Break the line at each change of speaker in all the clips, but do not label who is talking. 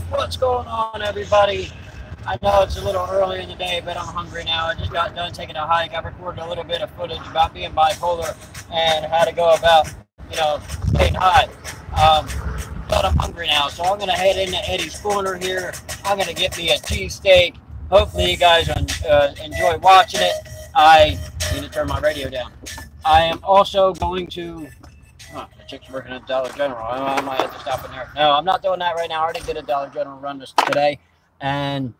What's going on, everybody? I know it's a little early in the day, but I'm hungry now. I just got done taking a hike. I recorded a little bit of footage about being bipolar and how to go about, staying high. Um, but I'm hungry now, so I'm gonna head into Eddie's Corner here. I'm gonna get me a cheesesteak. Hopefully, you guys enjoy watching it. I need to turn my radio down. I am also going to. Huh, the chick's working at Dollar General. I might have to stop in there. No, I'm not doing that right now. I already did a Dollar General run today. And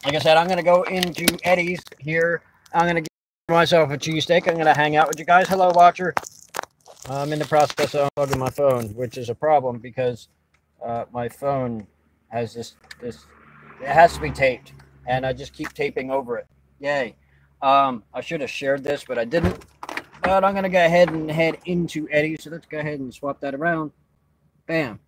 like I said, I'm going to go into Eddie's here. I'm going to get myself a cheesesteak. I'm going to hang out with you guys. Hello, watcher. I'm in the process of unplugging my phone, which is a problem because my phone has this, it has to be taped. And I just keep taping over it. Yay. I should have shared this, but I didn't. But I'm going to go ahead and head into Eddie's. So let's go ahead and swap that around. Bam.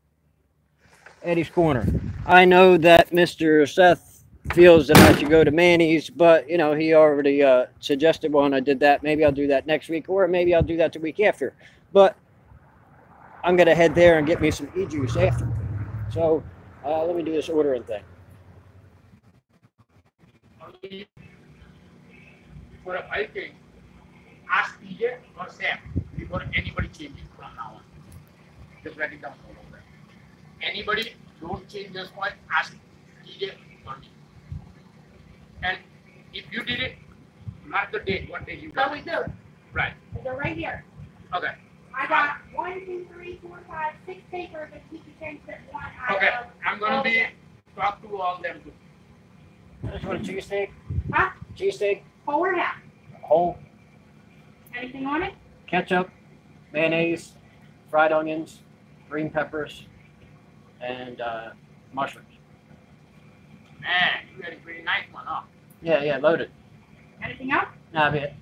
Eddie's Corner. I know that Mr. Seth feels that I should go to Manny's, but, he already suggested one. I did that. Maybe I'll do that next week, or maybe I'll do that the week after. But I'm going to head there and get me some e-juice after. So let me do this ordering thing.
For a hiking, ask DJ or Seth before anybody changes from now on. Just write it down all over. Anybody don't change this point, ask DJ or me. And if you did it, mark the date, what day you got.
Oh, we do.
Right.
They're right here.
Okay.
I got 1, 2, 3, 4, 5, 6 papers that you can change that one.
Okay. I'm gonna be talk to all them too.
Just want a cheesesteak?
Huh?
Cheesesteak?
Whole or half?
Whole.
Anything on it?
Ketchup, mayonnaise, fried onions, green peppers, and mushrooms.
Man, you got a pretty nice one, huh?
Yeah, loaded.
Anything else?
Nah, be it.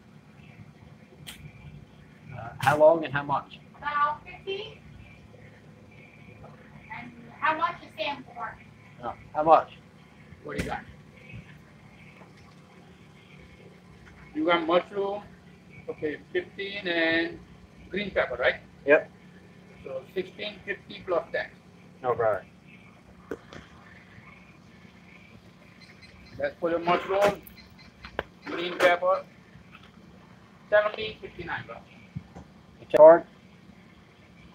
How long and how much?
About 15. And how much is Sam for?
No, how much?
What do you got? You got mushroom, okay, 15 and green pepper, right?
Yep.
So 16.50 plus tax.
No problem.
That's for your mushroom, green pepper, 17.59, bro.
You charge?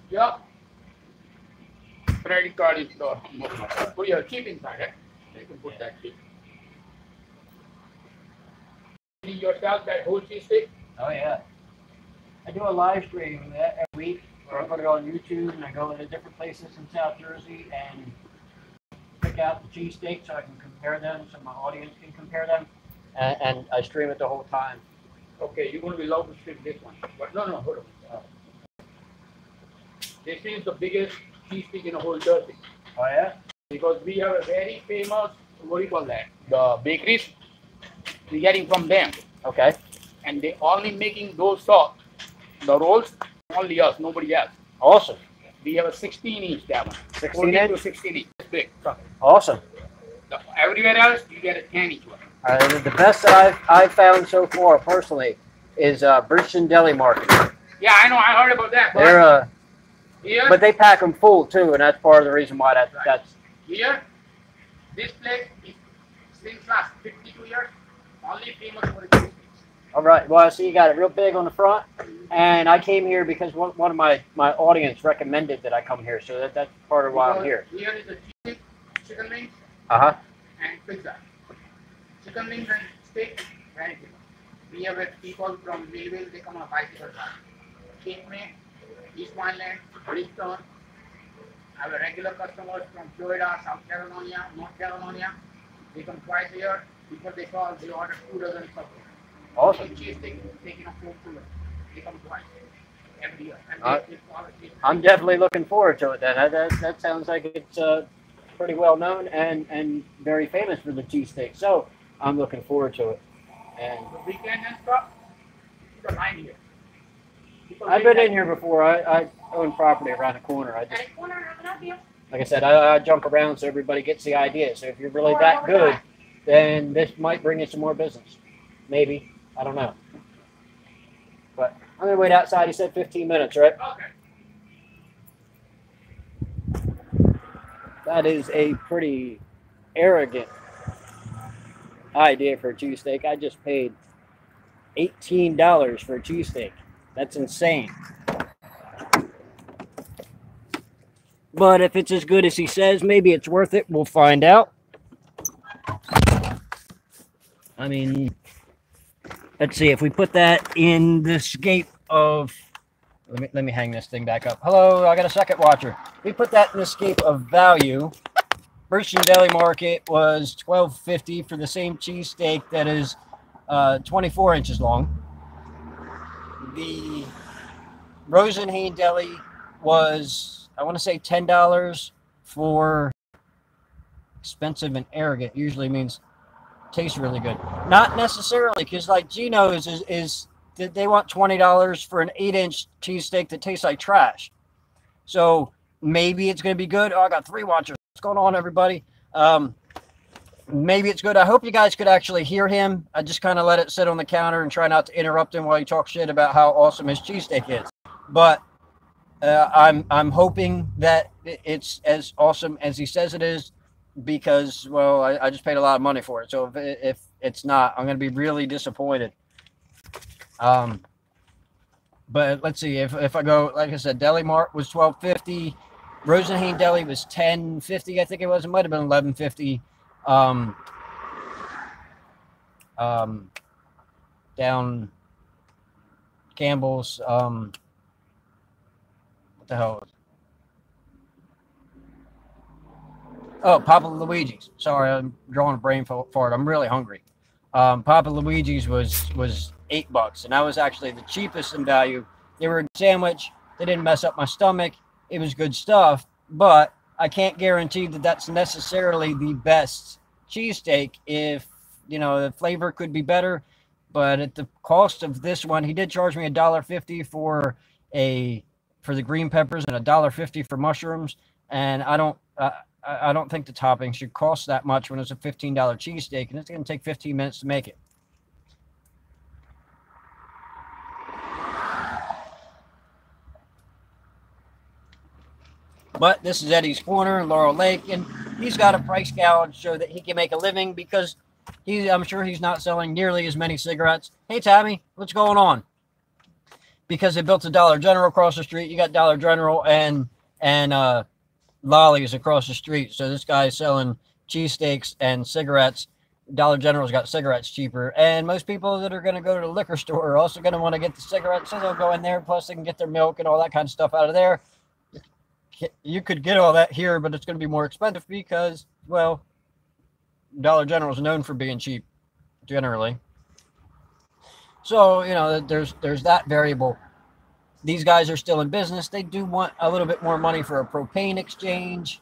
Yup. Credit card is the put your chip inside, right? You can put that chip. Yourself that whole cheesesteak?
Oh yeah. I do a live stream of that every week, where I put it on YouTube and I go into different places in South Jersey and pick out the cheesesteaks so I can compare them, so my audience can compare them, and I stream it the whole time.
Okay, you're going to be allowed to stream this one. But no, hold on. This is the biggest cheesesteak in the whole Jersey.
Oh yeah?
Because we have a very famous, what do you call that? The bakeries. We're getting from them.
Okay.
And they only making those sauce, the rolls, only us, nobody else.
Awesome.
We have a 16 inch that one.
16 inch?
To 16 inch. It's big.
Awesome.
Everywhere else, you get a 10 inch one.
The best that I've found so far, personally, is Bridgeton Deli Market.
Yeah, I know. I heard about that.
They're
here,
but they pack them full too, and that's part of the reason why that's
here. This place is since last 52 years only famous for the cheesesteaks.
All right. Well, I see you got it real big on the front, and I came here because one of my audience recommended that I come here, so that's part of why I'm here.
Here is the cheesesteak, chicken wings,
and
pizza. Chicken wings and steak, very good. We have people from Louisville, they come on a bicycle ride. Cape May, East Vineland, Bridgestone. I have a regular customers from Florida, South Carolina, North Carolina. They come twice a year. Before they call, they order 2 dozen something.
Awesome.
Taking a full tour. They come twice every year.
I'm definitely looking forward to it then. That sounds like it's pretty well known and very famous for the cheesesteak. So I'm looking forward to it. And
the weekend and stuff, it's a line here.
I've been in here before. I own property around the corner. Like I said, I jump around so everybody gets the idea. So if you're really that good, then this might bring you some more business. Maybe. I don't know. But I'm going to wait outside. He said 15 minutes, right?
Okay.
That is a pretty arrogant idea for a cheesesteak. I just paid $18 for a cheesesteak. That's insane. But if it's as good as he says, maybe it's worth it. We'll find out. I mean, let's see. If we put that in the scape of... Let me hang this thing back up. Hello, I got a second watcher. If we put that in the scape of value, Burson Deli Market was $12.50 for the same cheesesteak that is 24 inches long. The Rosenhain Deli was, I want to say, $10 for expensive and arrogant. Usually means tastes really good. Not necessarily, because like Geno's is they want $20 for an 8-inch cheesesteak that tastes like trash. So maybe it's going to be good. Oh, I got 3 watchers. What's going on, everybody? Maybe it's good. I hope you guys could actually hear him. I just kind of let it sit on the counter and try not to interrupt him while he talks shit about how awesome his cheesesteak is. But I'm hoping that it's as awesome as he says it is, because, well, I just paid a lot of money for it. So if it's not, I'm going to be really disappointed. But let's see, if I go, like I said, Deli Mart was $12.50. Rosenhain Deli was $10.50, I think it was. It might have been $11.50. Down Campbell's, what the hell? Oh, Papa Luigi's. Sorry, I'm drawing a brain fart. I'm really hungry. Papa Luigi's was $8, and that was actually the cheapest in value. They were a sandwich. They didn't mess up my stomach. It was good stuff, but I can't guarantee that that's necessarily the best cheesesteak. If, you know, the flavor could be better, but at the cost of this one, he did charge me $1.50 for the green peppers and $1.50 for mushrooms, and I don't think the topping should cost that much when it's a $15 cheesesteak, and it's going to take 15 minutes to make it. But this is Eddie's Corner in Laurel Lake, and he's got a price gouge so that he can make a living, because I'm sure he's not selling nearly as many cigarettes. Hey, Tammy, what's going on? Because they built a Dollar General across the street. You got Dollar General and Lollies across the street. So this guy's selling cheesesteaks and cigarettes. Dollar General's got cigarettes cheaper. And most people that are going to go to the liquor store are also going to want to get the cigarettes. So they'll go in there. Plus, they can get their milk and all that kind of stuff out of there. You could get all that here, but it's going to be more expensive because, well, Dollar General is known for being cheap, generally. So, you know, there's that variable. These guys are still in business. They do want a little bit more money for a propane exchange.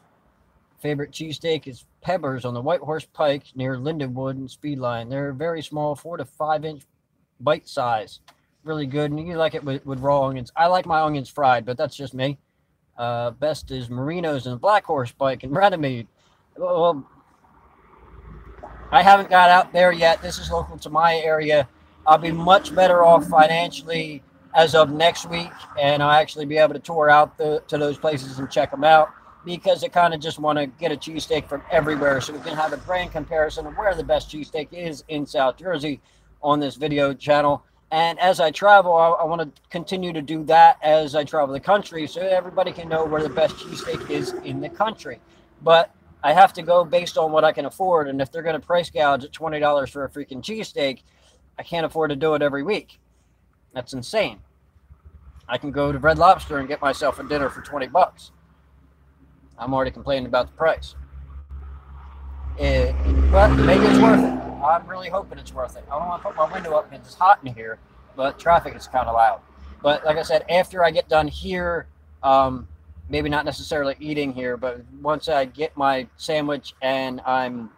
Favorite cheesesteak is Pebbers on the White Horse Pike near Lindenwood and Speedline. They're very small, 4 to 5 inch bite size. Really good. And you like it with raw onions. I like my onions fried, but that's just me. Best is Marinos and Black Horse Pike and Runnymede. Well, I haven't got out there yet. This is local to my area. I'll be much better off financially as of next week, and I'll actually be able to tour out to those places and check them out, because I kind of just want to get a cheesesteak from everywhere so we can have a brand comparison of where the best cheesesteak is in South Jersey on this video channel. And as I travel, I want to continue to do that as I travel the country, so everybody can know where the best cheesesteak is in the country. But I have to go based on what I can afford, and if they're going to price gouge at $20 for a freaking cheesesteak, I can't afford to do it every week. That's insane. I can go to Red Lobster and get myself a dinner for $20. I'm already complaining about the price. But maybe it's worth it. I'm really hoping it's worth it. I don't want to put my window up because it's hot in here, but traffic is kind of loud. But like I said, after I get done here, maybe not necessarily eating here, but once I get my sandwich and I'm,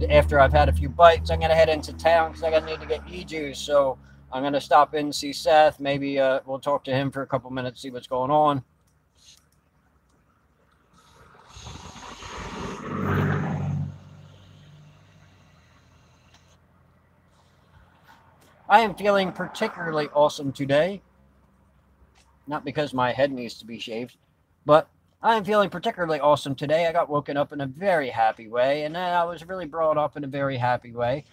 after I've had a few bites, I'm going to head into town because I need to get e-juice. So I'm going to stop in and see Seth. Maybe we'll talk to him for a couple minutes, see what's going on. I am feeling particularly awesome today. Not because my head needs to be shaved, But I am feeling particularly awesome today. I got woken up in a very happy way, and I was really brought up in a very happy way.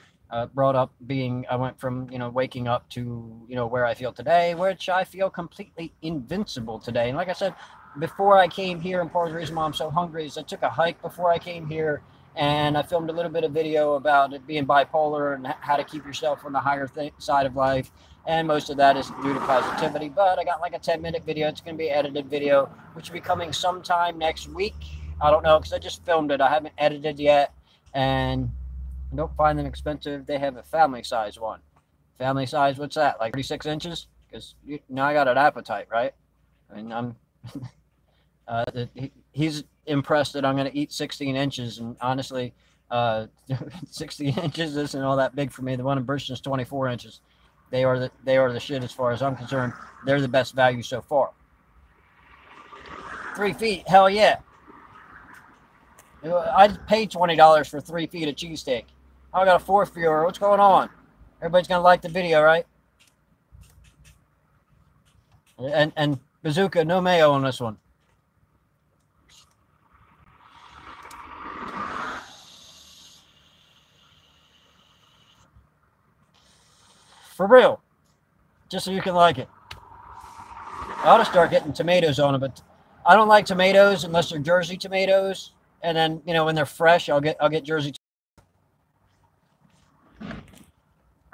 Brought up being, I went from, waking up to, where I feel today, which I feel completely invincible today. And like I said, before I came here, and part of the reason why I'm so hungry is I took a hike before I came here, and I filmed a little bit of video about it being bipolar and how to keep yourself on the higher side of life. And most of that is due to positivity, but I got like a 10-minute video. It's going to be an edited video, which will be coming sometime next week. I don't know, because I just filmed it. I haven't edited yet, and I don't find them expensive. They have a family size one. Family size, what's that, like 36 inches? Because now I got an appetite, right? I mean, I'm he's impressed that I'm going to eat 16 inches, and honestly, 16 inches isn't all that big for me. The one in Bristol is 24 inches. They are the shit as far as I'm concerned. They're the best value so far. 3 feet, hell yeah. I paid $20 for 3 feet of cheesesteak. I got a fourth viewer. What's going on? Everybody's gonna like the video, right? And Bazooka, no mayo on this one. For real. Just so you can like it. I ought to start getting tomatoes on it, but I don't like tomatoes unless they're Jersey tomatoes. And then, when they're fresh, I'll get Jersey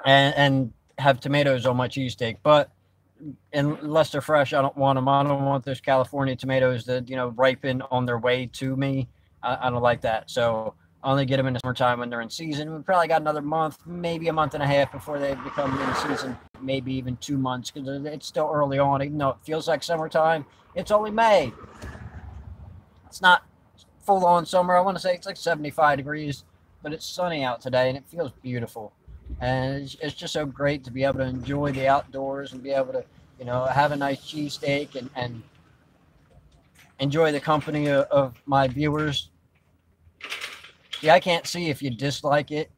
and have tomatoes on my cheesesteak. But unless they're fresh, I don't want them. I don't want those California tomatoes that, ripen on their way to me. I don't like that. So I only get them in the summertime when they're in season. We probably got another month, maybe a month and a half before they become in season, maybe even 2 months, because it's still early on. Even though it feels like summertime, it's only May. It's not full on summer. I want to say it's like 75 degrees, but it's sunny out today and it feels beautiful. And it's just so great to be able to enjoy the outdoors and be able to, have a nice cheesesteak and enjoy the company of my viewers. See, I can't see if you dislike it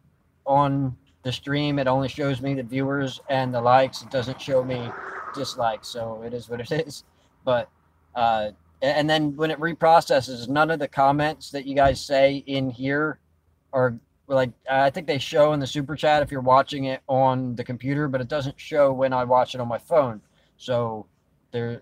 on the stream. It only shows me the viewers and the likes. It doesn't show me dislikes, so it is what it is. But and then when it reprocesses, none of the comments that you guys say in here are like, I think they show in the super chat if you're watching it on the computer, but it doesn't show when I watch it on my phone. So there,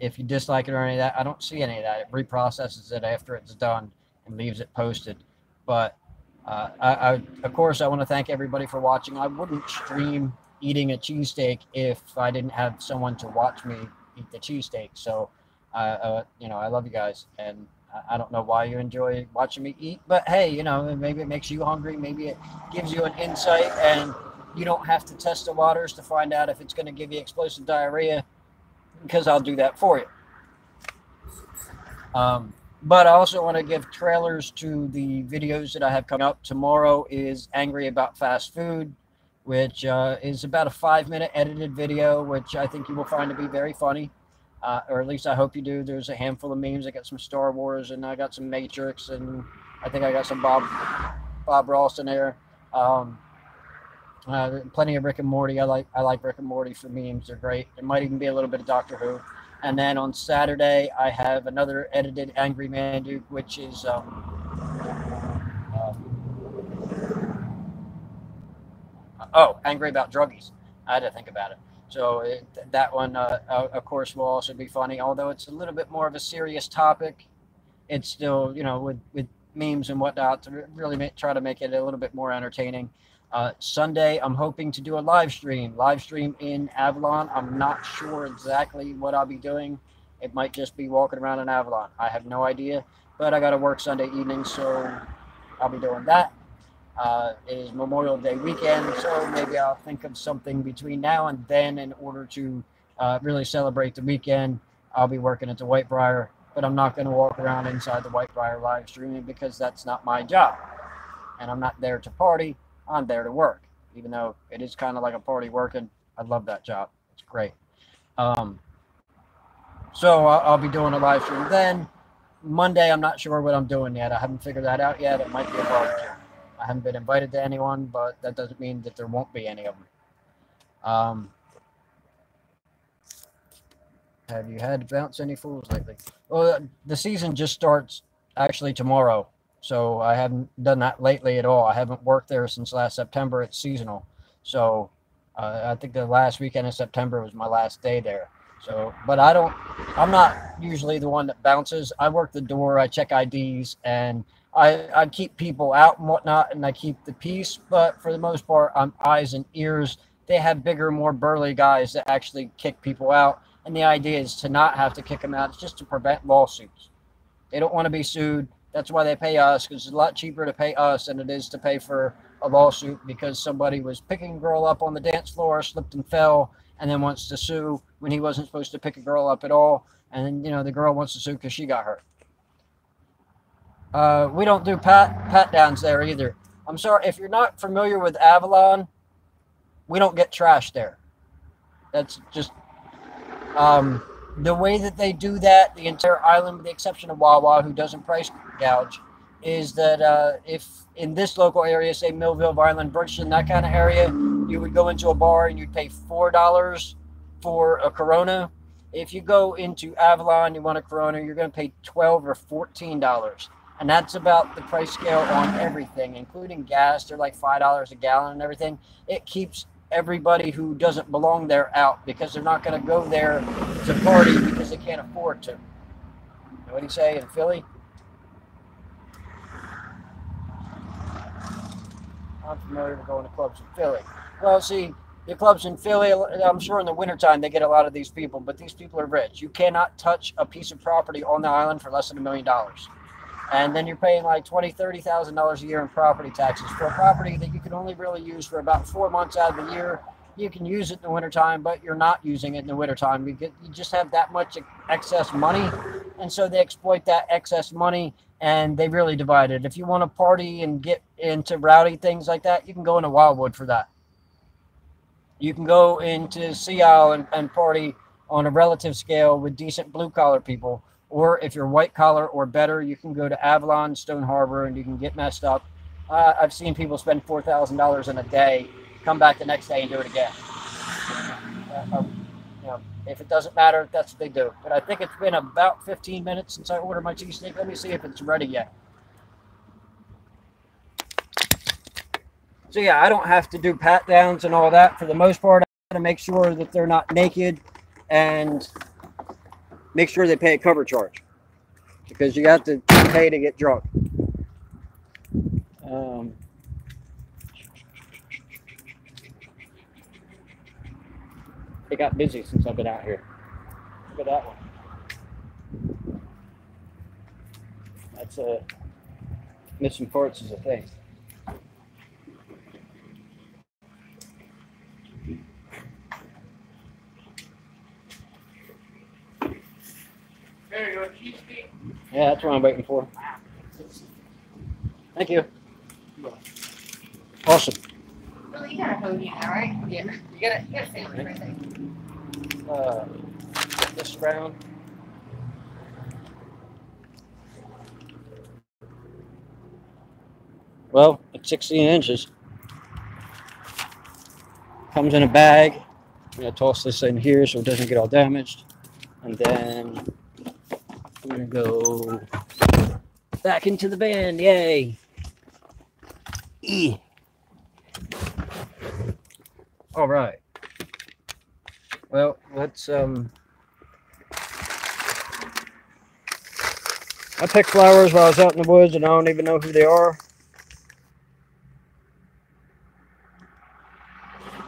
if you dislike it or any of that, I don't see any of that. It reprocesses it after it's done and leaves it posted. But of course, I want to thank everybody for watching. I wouldn't stream eating a cheesesteak if I didn't have someone to watch me eat the cheesesteak. So, I love you guys, and I don't know why you enjoy watching me eat, but hey, maybe it makes you hungry. Maybe it gives you an insight, and you don't have to test the waters to find out if it's going to give you explosive diarrhea, because I'll do that for you. But I also want to give trailers to the videos that I have coming up. Tomorrow is Angry About Fast Food, which is about a 5-minute edited video, which I think you will find to be very funny. Or at least I hope you do. There's a handful of memes. I got some Star Wars, and I got some Matrix, and I think I got some Bob Ross in there. Plenty of Rick and Morty. I like Rick and Morty for memes. They're great. There might even be a little bit of Doctor Who. And then on Saturday, I have another edited Angry Manduke, which is Angry About Druggies. I had to think about it. So that one, of course, will also be funny. Although it's a little bit more of a serious topic, it's still, with memes and whatnot, to really try to make it a little bit more entertaining. Sunday, I'm hoping to do a live stream in Avalon. I'm not sure exactly what I'll be doing. It might just be walking around in Avalon. I have no idea, but I got to work Sunday evening, so I'll be doing that. It is Memorial Day weekend, so maybe I'll think of something between now and then in order to really celebrate the weekend. I'll be working at the Whitebriar, but I'm not going to walk around inside the Whitebriar live streaming because that's not my job. And I'm not there to party. I'm there to work. Even though it is kind of like a party working, I love that job. It's great. So I'll be doing a live stream then. Monday, I'm not sure what I'm doing yet. I haven't figured that out yet. It might be a barbecue. I haven't been invited to anyone, but that doesn't mean that there won't be any of them. Have you had to bounce any fools lately? Well, the season just starts actually tomorrow, so I haven't done that lately at all. I haven't worked there since last September. It's seasonal, so I think the last weekend of September was my last day there. So, but I don't. I'm not usually the one that bounces. I work the door. I check IDs, and I keep people out and whatnot, and I keep the peace. But for the most part, I'm eyes and ears. They have bigger, more burly guys that actually kick people out. And the idea is to not have to kick them out. It's just to prevent lawsuits. They don't want to be sued. That's why they pay us, because it's a lot cheaper to pay us than it is to pay for a lawsuit because somebody was picking a girl up on the dance floor, slipped and fell, and then wants to sue when he wasn't supposed to pick a girl up at all. And then, you know, the girl wants to sue because she got hurt. We don't do pat downs there either. I'm sorry, if you're not familiar with Avalon, we don't get trash there. That's just the way that they do that, the entire island, with the exception of Wawa, who doesn't price gouge, is that if in this local area, say Millville, Vineland, Bridgeton, that kind of area, you would go into a bar and you'd pay $4 for a Corona. If you go into Avalon, you want a Corona, you're going to pay $12 or $14. And that's about the price scale on everything, including gas. They're like $5 a gallon and everything. It keeps everybody who doesn't belong there out because they're not going to go there to party because they can't afford to. What do you say in Philly? I'm familiar with going to clubs in Philly. Well, see, the clubs in Philly, I'm sure in the wintertime they get a lot of these people, but these people are rich. You cannot touch a piece of property on the island for less than $1 million. And then you're paying like $20,000, $30,000 a year in property taxes for a property that you can only really use for about 4 months out of the year. You can use it in the wintertime, but you're not using it in the wintertime. You just have that much excess money. And so they exploit that excess money and they really divide it. If you want to party and get into rowdy things like that, you can go into Wildwood for that. You can go into Sea Isle and party on a relative scale with decent blue collar people. Or if you're white collar or better, you can go to Avalon, Stone Harbor, and you can get messed up. I've seen people spend $4,000 in a day, come back the next day and do it again. You know, if it doesn't matter, that's what they do. But I think it's been about 15 minutes since I ordered my cheesesteak. Let me see if it's ready yet. So yeah, I don't have to do pat downs and all that. For the most part, I got to make sure that they're not naked and make sure they pay a cover charge because you got to pay to get drunk. It got busy since I've been out here. Look at that one. That's missing parts is a thing.
There you go, cheesesteak.
Yeah, that's what I'm waiting for. Thank you. Awesome.
Well, you got a hoagie now, right? Yeah. You got a sandwich right there.
This round. Well, it's 16 inches. Comes in a bag. I'm gonna toss this in here so it doesn't get all damaged. And then I'm gonna go back into the van. Yay! All right. Well, let's I picked flowers while I was out in the woods, and I don't even know who they are.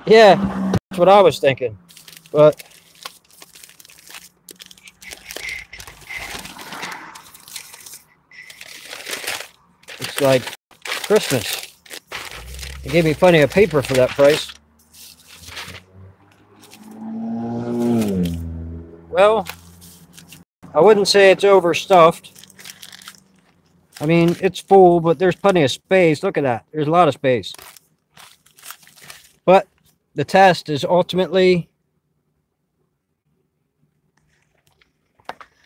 Yeah, that's what I was thinking, but it's like Christmas. They gave me plenty of paper for that price. Well, I wouldn't say it's overstuffed. I mean, it's full, but there's plenty of space. Look at that. There's a lot of space. But the test is ultimately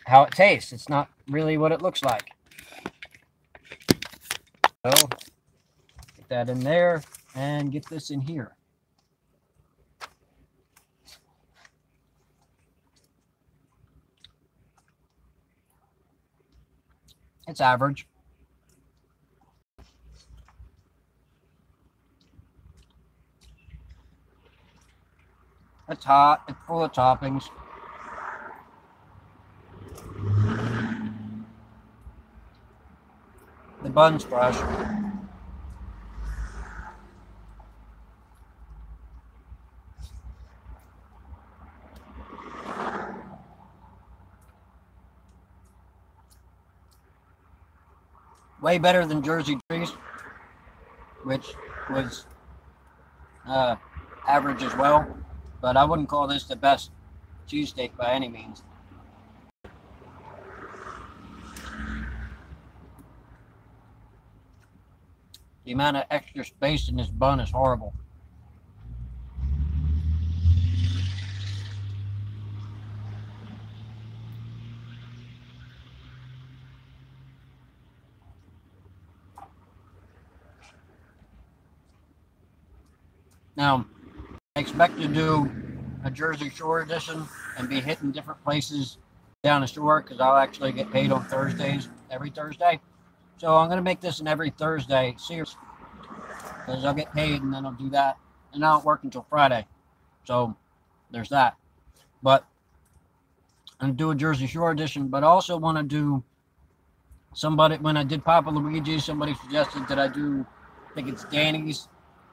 how it tastes. It's not really what it looks like. So, get that in there and get this in here. It's average. It's hot. It's full of toppings. The bun's fresh. Way better than Jersey Jerry's, which was average as well. But I wouldn't call this the best cheesesteak by any means. The amount of extra space in this bun is horrible. Now, I expect to do a Jersey Shore edition and be hitting different places down the shore because I'll actually get paid on Thursdays, every Thursday. So I'm going to make this an every Thursday series because I'll get paid and then I'll do that. And I don't work until Friday. So there's that. But I'm going to do a Jersey Shore edition, but I also want to do somebody, when I did Papa Luigi, somebody suggested that I do, I think it's Danny's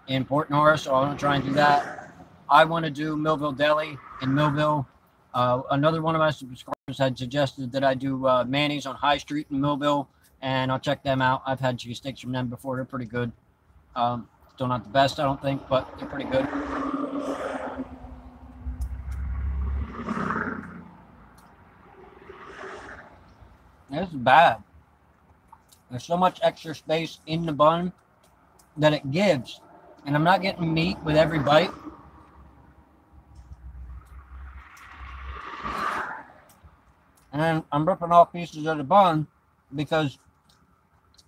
in Port Norris, so I want to try and do that. I want to do Millville Deli in Millville. Another one of my subscribers had suggested that I do Manny's on High Street in Millville, and I'll check them out. I've had cheesesteaks from them before. They're pretty good. Still not the best, I don't think, but they're pretty good. This is bad. There's so much extra space in the bun that it gives. And I'm not getting meat with every bite. And then I'm ripping off pieces of the bun because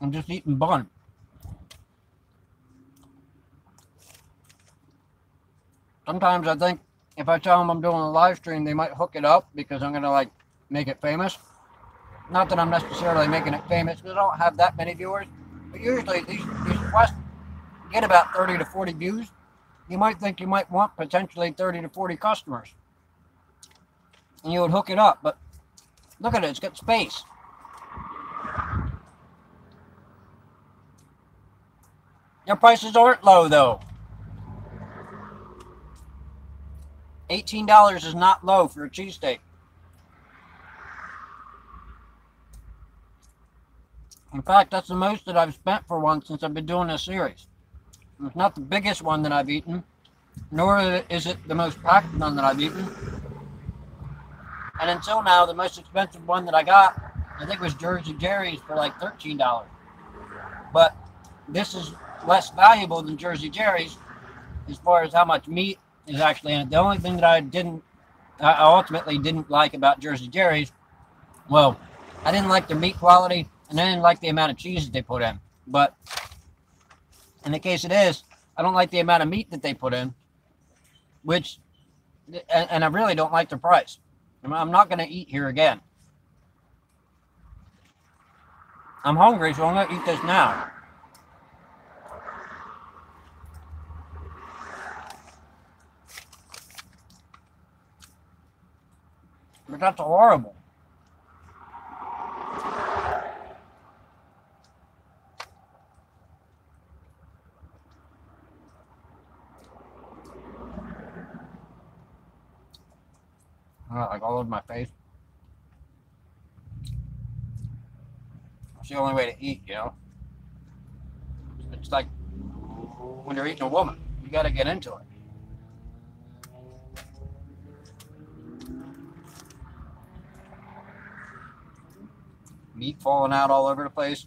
I'm just eating bun. Sometimes I think if I tell them I'm doing a live stream, they might hook it up because I'm going to like make it famous. Not that I'm necessarily making it famous because I don't have that many viewers. But usually these quests get about 30 to 40 views. You might think you might want potentially 30 to 40 customers. And you would hook it up. But look at it. It's got space. Their prices aren't low though. $18 is not low for a cheesesteak. In fact, that's the most that I've spent for one since I've been doing this series. It's not the biggest one that I've eaten, nor is it the most packed one that I've eaten. And until now, the most expensive one that I got, I think was Jersey Jerry's for like $13. But this is less valuable than Jersey Jerry's as far as how much meat is actually in it. The only thing that I ultimately didn't like about Jersey Jerry's, well, I didn't like their meat quality, and I didn't like the amount of cheese that they put in. But in the case of this, I don't like the amount of meat that they put in, and I really don't like the price. I'm not going to eat here again. I'm hungry, so I'm going to eat this now. But that's horrible. Like all over my face. It's the only way to eat, you know. It's like when you're eating a woman, you got to get into it. Meat falling out all over the place.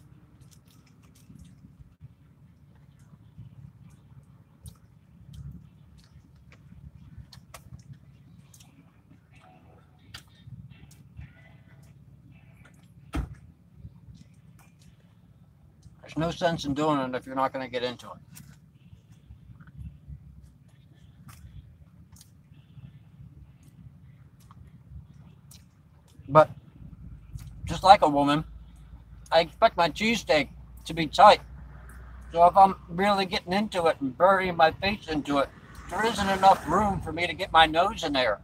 There's no sense in doing it if you're not going to get into it. But just like a woman, I expect my cheesesteak to be tight. So if I'm really getting into it and burying my face into it, there isn't enough room for me to get my nose in there.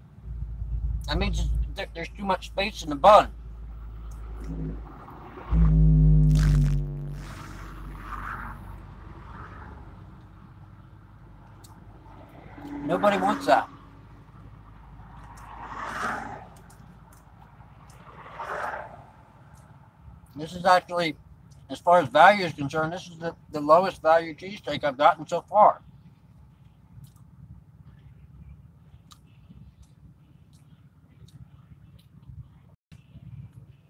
That means there's too much space in the bun. Nobody wants that. This is actually, as far as value is concerned, this is the lowest value cheesesteak I've gotten so far.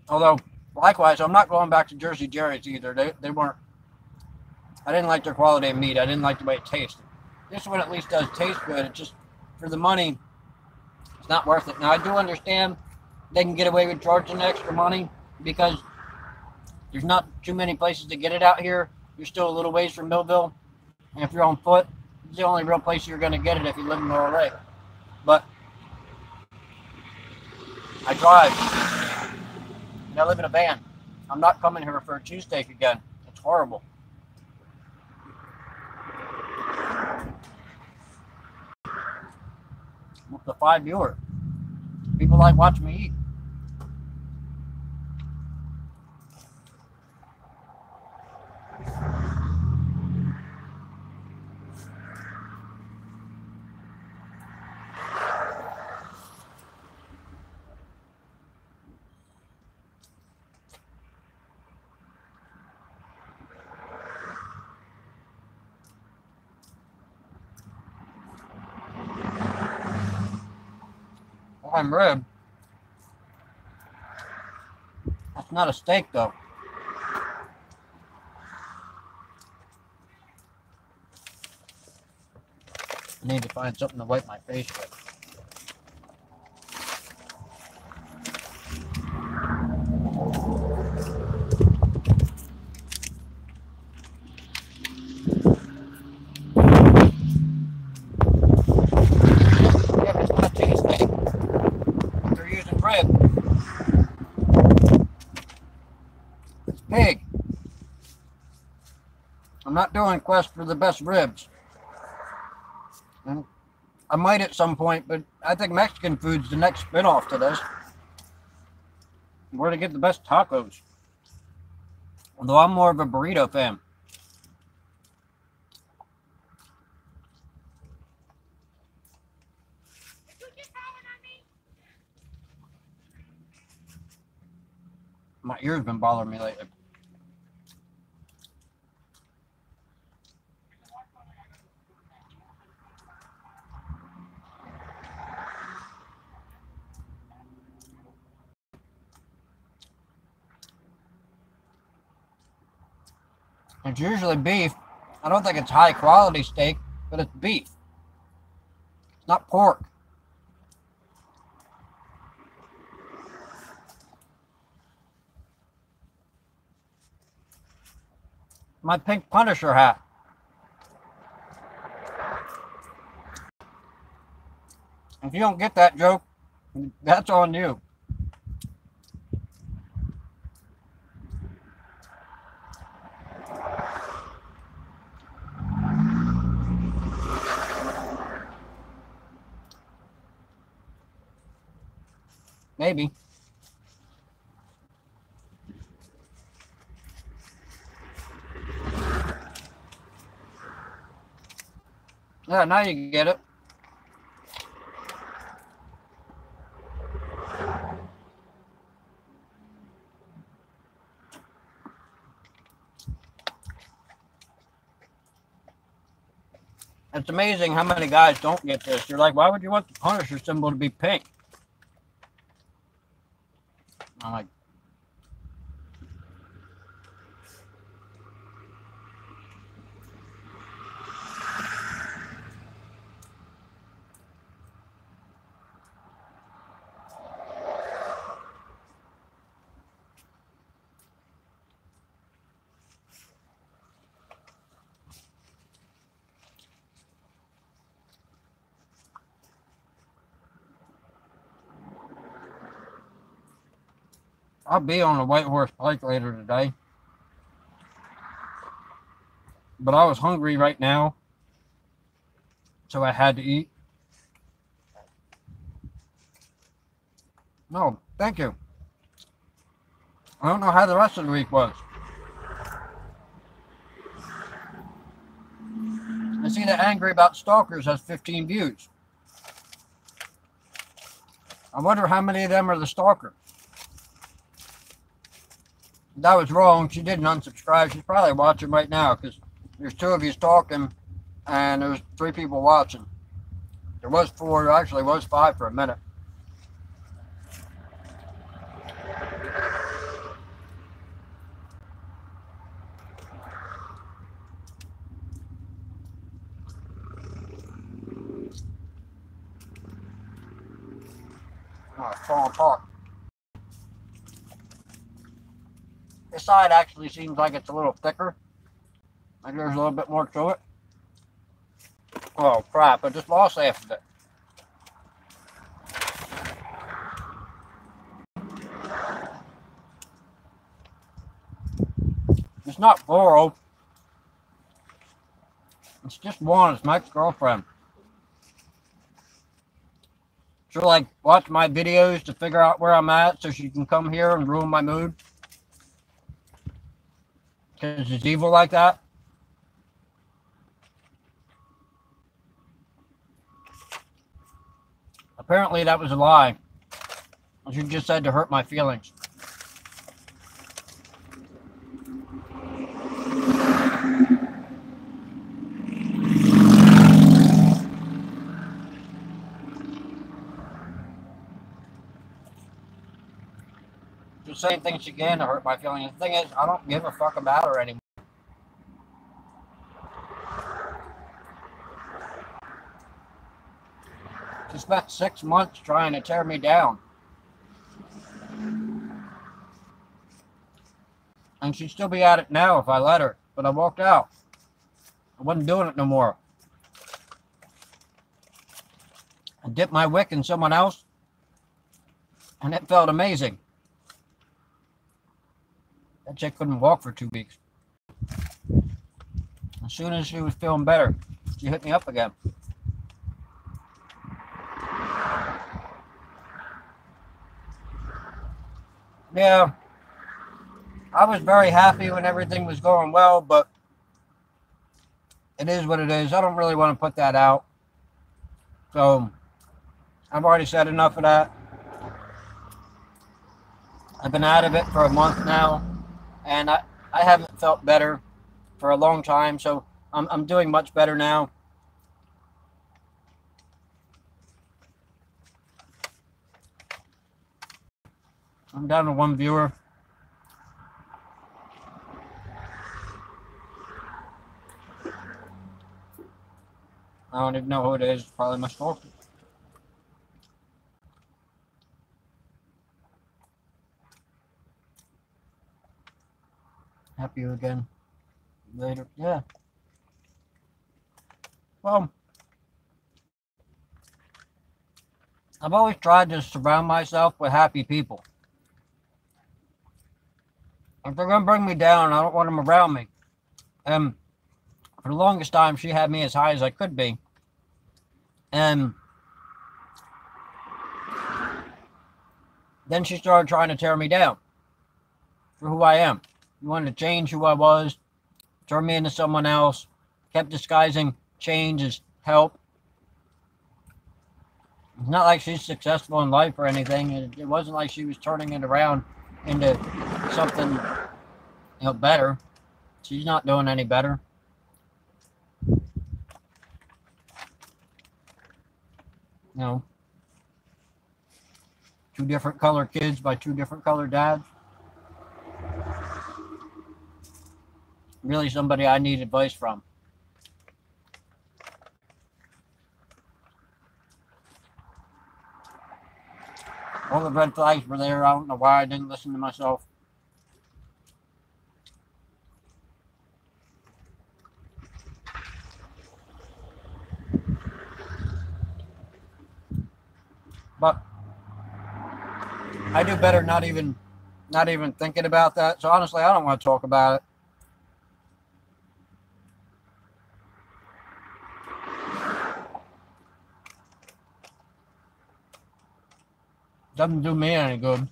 Although, likewise, I'm not going back to Jersey Jerry's either. They weren't, I didn't like their quality of meat. I didn't like the way it tasted. This one at least does taste good. It's just, for the money, it's not worth it. Now, I do understand they can get away with charging extra money because there's not too many places to get it out here. You're still a little ways from Millville. And if you're on foot, it's the only real place you're going to get it if you live in Laurel Lake. But I drive. And I live in a van. I'm not coming here for a cheesesteak again. It's horrible. With the 5 viewer. People like watching me eat. Prime rib. That's not a steak though. I need to find something to wipe my face with. Yeah, but it's not a cheesesteak. They're using rib. It's pig. I'm not doing quest for the best ribs. And I might at some point, but I think Mexican food's the next spin-off to this. Where to get the best tacos. Although I'm more of a burrito fan. My ear's been bothering me lately. It's usually beef. I don't think it's high quality steak, but it's beef. It's not pork. My pink Punisher hat. If you don't get that joke, that's on you. Maybe. Yeah, now you get it. It's amazing how many guys don't get this. You're like, why would you want the Punisher symbol to be pink? I'm like, I'll be on the White Horse Pike later today. But I was hungry right now, so I had to eat. No, thank you. I don't know how the rest of the week was. I see that Angry About Stalkers has 15 views. I wonder how many of them are the stalker. That was wrong. She didn't unsubscribe. She's probably watching right now because there's 2 of you talking and there's 3 people watching. There was 4, actually was 5 for a minute. Oh, it's falling apart. This side actually seems like it's a little thicker. Like there's a little bit more to it. Oh crap, I just lost half of it. It's not Floral. It's just one. It's my ex-girlfriend. She'll like watch my videos to figure out where I'm at so she can come here and ruin my mood. Because it's evil like that. Apparently that was a lie. She just said to hurt my feelings. The same thing she can to hurt my feelings. The thing is, I don't give a fuck about her anymore. She spent 6 months trying to tear me down. And she'd still be at it now if I let her. But I walked out. I wasn't doing it no more. I dipped my wick in someone else. And it felt amazing. That chick couldn't walk for 2 weeks. As soon as she was feeling better, she hit me up again. Yeah, I was very happy when everything was going well, but it is what it is. I don't really want to put that out. So, I've already said enough of that. I've been out of it for a month now, and I haven't felt better for a long time, so I'm doing much better now. I'm down to 1 viewer. I don't even know who it is. It's probably my stalker. Happy again. Later. Yeah. Well, I've always tried to surround myself with happy people. If they're going to bring me down, I don't want them around me. And for the longest time, she had me as high as I could be. And then she started trying to tear me down for who I am. She wanted to change who I was, turn me into someone else, kept disguising change as help. It's not like she's successful in life or anything. It wasn't like she was turning it around into something, better. She's not doing any better. No. 2 different color kids by 2 different color dads. Really somebody I need advice from. All the red flags were there. I don't know why I didn't listen to myself. But I do better not even thinking about that. So honestly, I don't want to talk about it. Doesn't do me any good.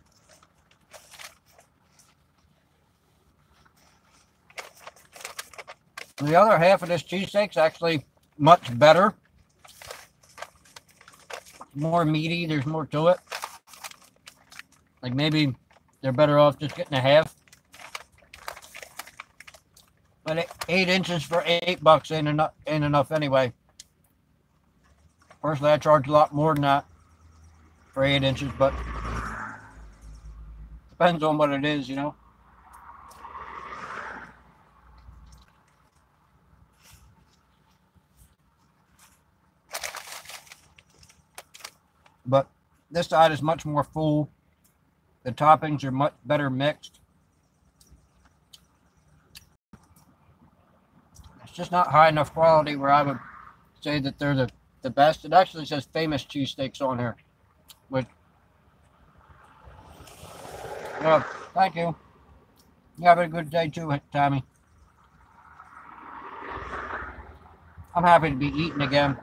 The other half of this cheesesteak's actually much better. More meaty, there's more to it. Like maybe they're better off just getting a half. But 8 inches for $8 ain't enough anyway. Personally, I charge a lot more than that for 8 inches, but depends on what it is, you know. But this side is much more full. The toppings are much better mixed. It's just not high enough quality where I would say that they're the best. It actually says famous cheesesteaks on here. Which, yeah, thank you. You have a good day too, Tommy. I'm happy to be eating again.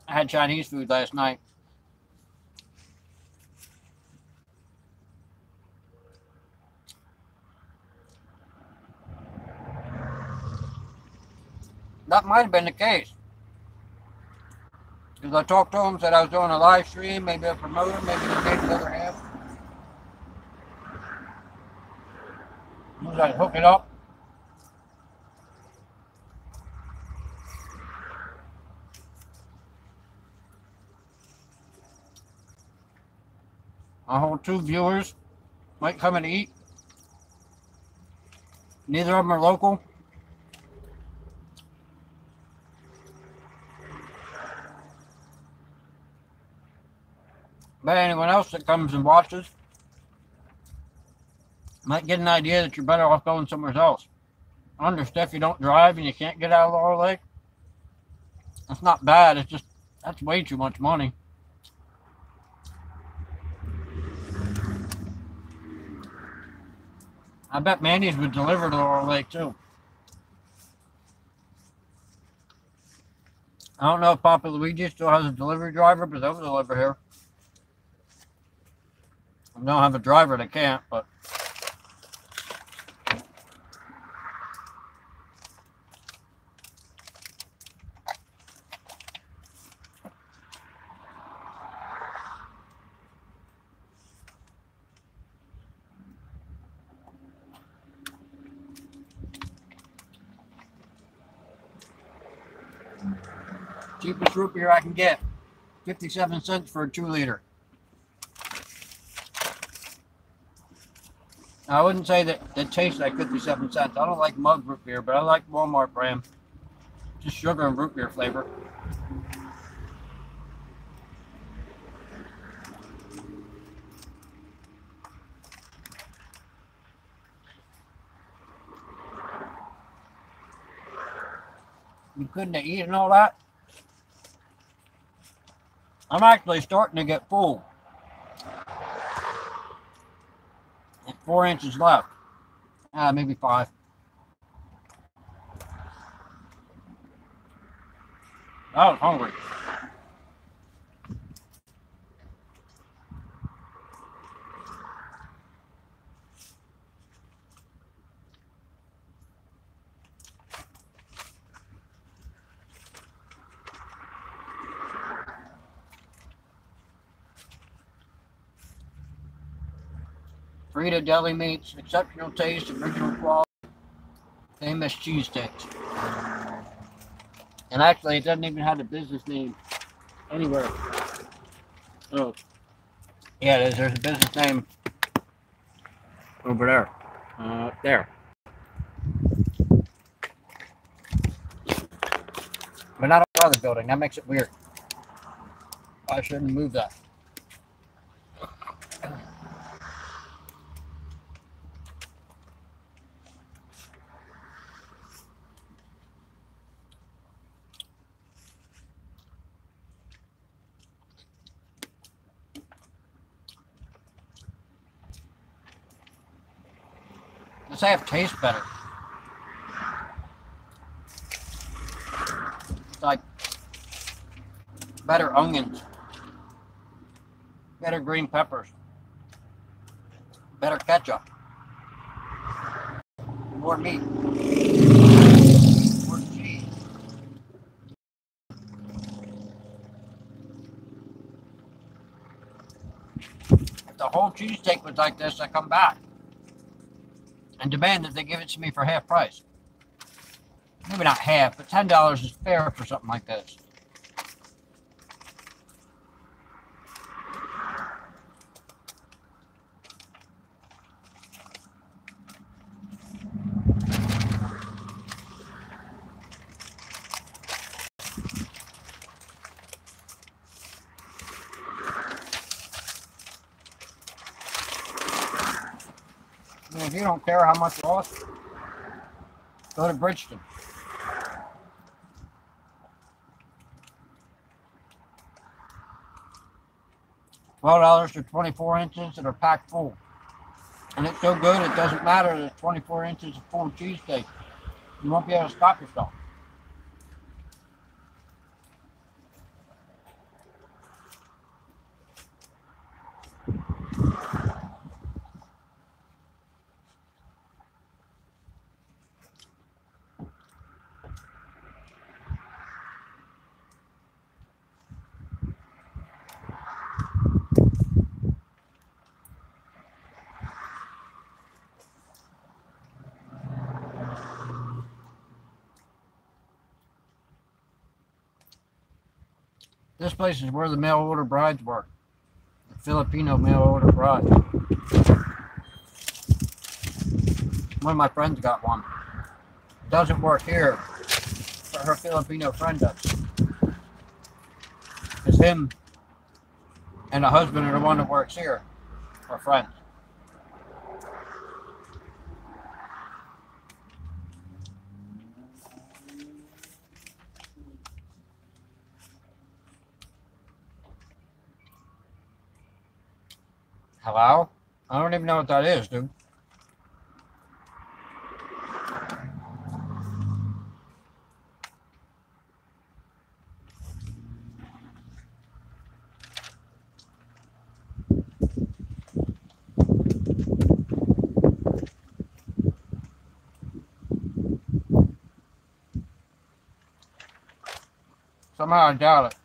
I had Chinese food last night. That might have been the case. Because I talked to him, said I was doing a live stream, maybe a promoter, maybe he paid the other half. He was like, hook it up. I hold 2 viewers might come and eat. Neither of them are local. But anyone else that comes and watches might get an idea that you're better off going somewhere else. I understand if you don't drive and you can't get out of Laurel Lake. That's not bad. It's just, that's way too much money. I bet Mandy's would deliver to Laurel Lake too. I don't know if Papa Luigi still has a delivery driver, but they'll deliver here. I don't have a driver that can't, but cheapest root beer I can get, 57 cents for a 2-liter. I wouldn't say that it tastes like 57 cents. I don't like mug root beer, but I like Walmart brand. Just sugar and root beer flavor. You couldn't have eaten all that? I'm actually starting to get full. 4 inches left. Maybe 5. I was hungry. Frida Deli Meats, exceptional taste, original quality, famous cheesesteaks. And actually, it doesn't even have a business name anywhere. Oh, yeah, it is. There's a business name over there. There. But not a other building. That makes it weird. I shouldn't move that. This half tastes better. It's like better onions. better green peppers, better ketchup, more meat, more cheese. If the whole cheesesteak was like this, I come back and demand that they give it to me for half price. Maybe not half, but $10 is fair for something like this. I mean, if you don't care how much it costs, go to Bridgeton. $12 for 24 inches that are packed full. And it's so good, it doesn't matter that it's 24 inches of full cheesesteak. You won't be able to stop yourself. This place is where the mail order brides work. The Filipino mail order bride. One of my friends got one. It doesn't work here, but her Filipino friend does. Because him and the husband are the one that works here, are friends. Hello? I don't even know what that is, dude. Somehow I doubt it.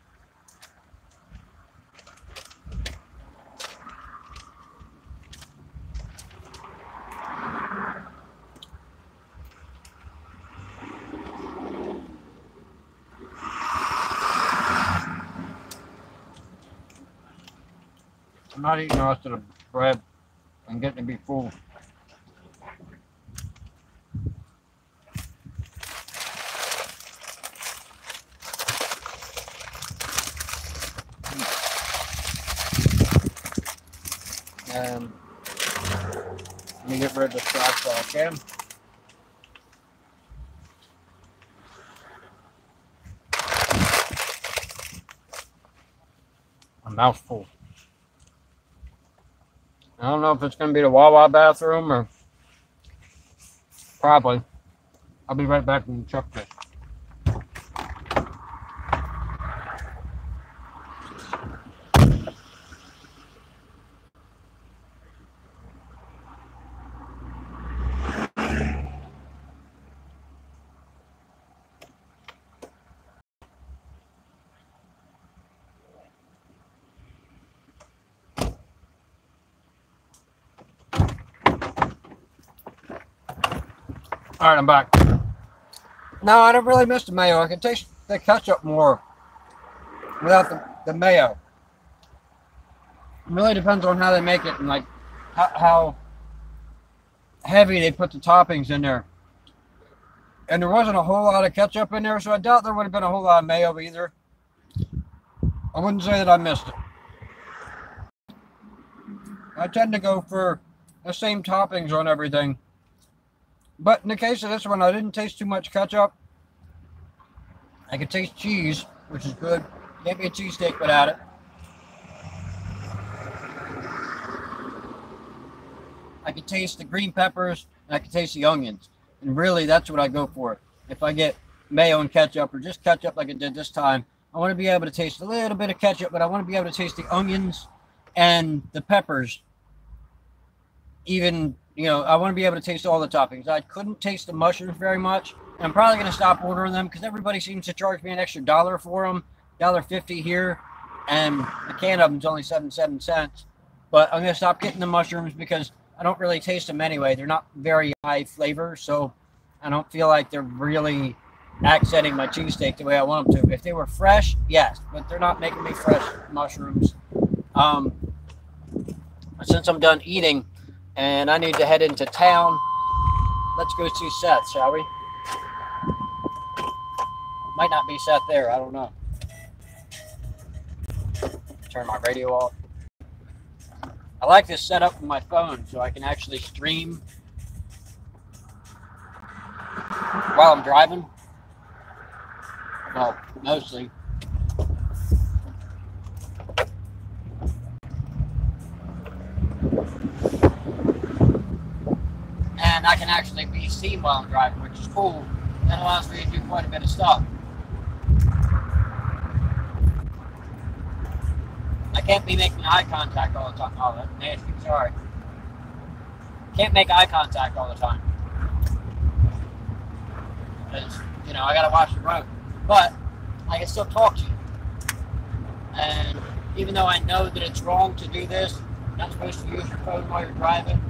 I'm not eating the rest of the bread. I'm getting to be full. And let me get rid of the scratch while I can. A mouthful. I don't know if it's going to be the Wawa bathroom or probably. I'll be right back when you chuck this. All right, I'm back. No, I don't really miss the mayo. I can taste the ketchup more without the mayo. It really depends on how they make it and like how heavy they put the toppings in there. And there wasn't a whole lot of ketchup in there, so I doubt there would have been a whole lot of mayo either. I wouldn't say that I missed it. I tend to go for the same toppings on everything. But in the case of this one, I didn't taste too much ketchup. I could taste cheese, which is good. Can't be a cheesesteak without it. I could taste the green peppers, and I could taste the onions. And really, that's what I go for. If I get mayo and ketchup, or just ketchup like I did this time, I want to be able to taste a little bit of ketchup, but I want to be able to taste the onions And the peppers, even, you know, I want to be able to taste all the toppings. I couldn't taste the mushrooms very much. And I'm probably going to stop ordering them because everybody seems to charge me an extra $1 for them, $1.50 here. And a can of them's only 77 cents. But I'm going to stop getting the mushrooms because I don't really taste them anyway. They're not very high flavor, so I don't feel like they're really accenting my cheesesteak the way I want them to. If they were fresh, yes, but they're not making me fresh mushrooms. Since I'm done eating and I need to head into town, let's go see Seth, shall we? Might not be Seth there, I don't know. Turn my radio off. I like this setup with my phone so I can actually stream while I'm driving. Well, mostly. And I can actually be seen while I'm driving, which is cool. That allows me to do quite a bit of stuff. I can't be making eye contact all the time. Oh, that's nasty. Sorry. Can't make eye contact all the time. Because, you know, I gotta watch the road. But I can still talk to you. And even though I know that it's wrong to do this, you're not supposed to use your phone while you're driving,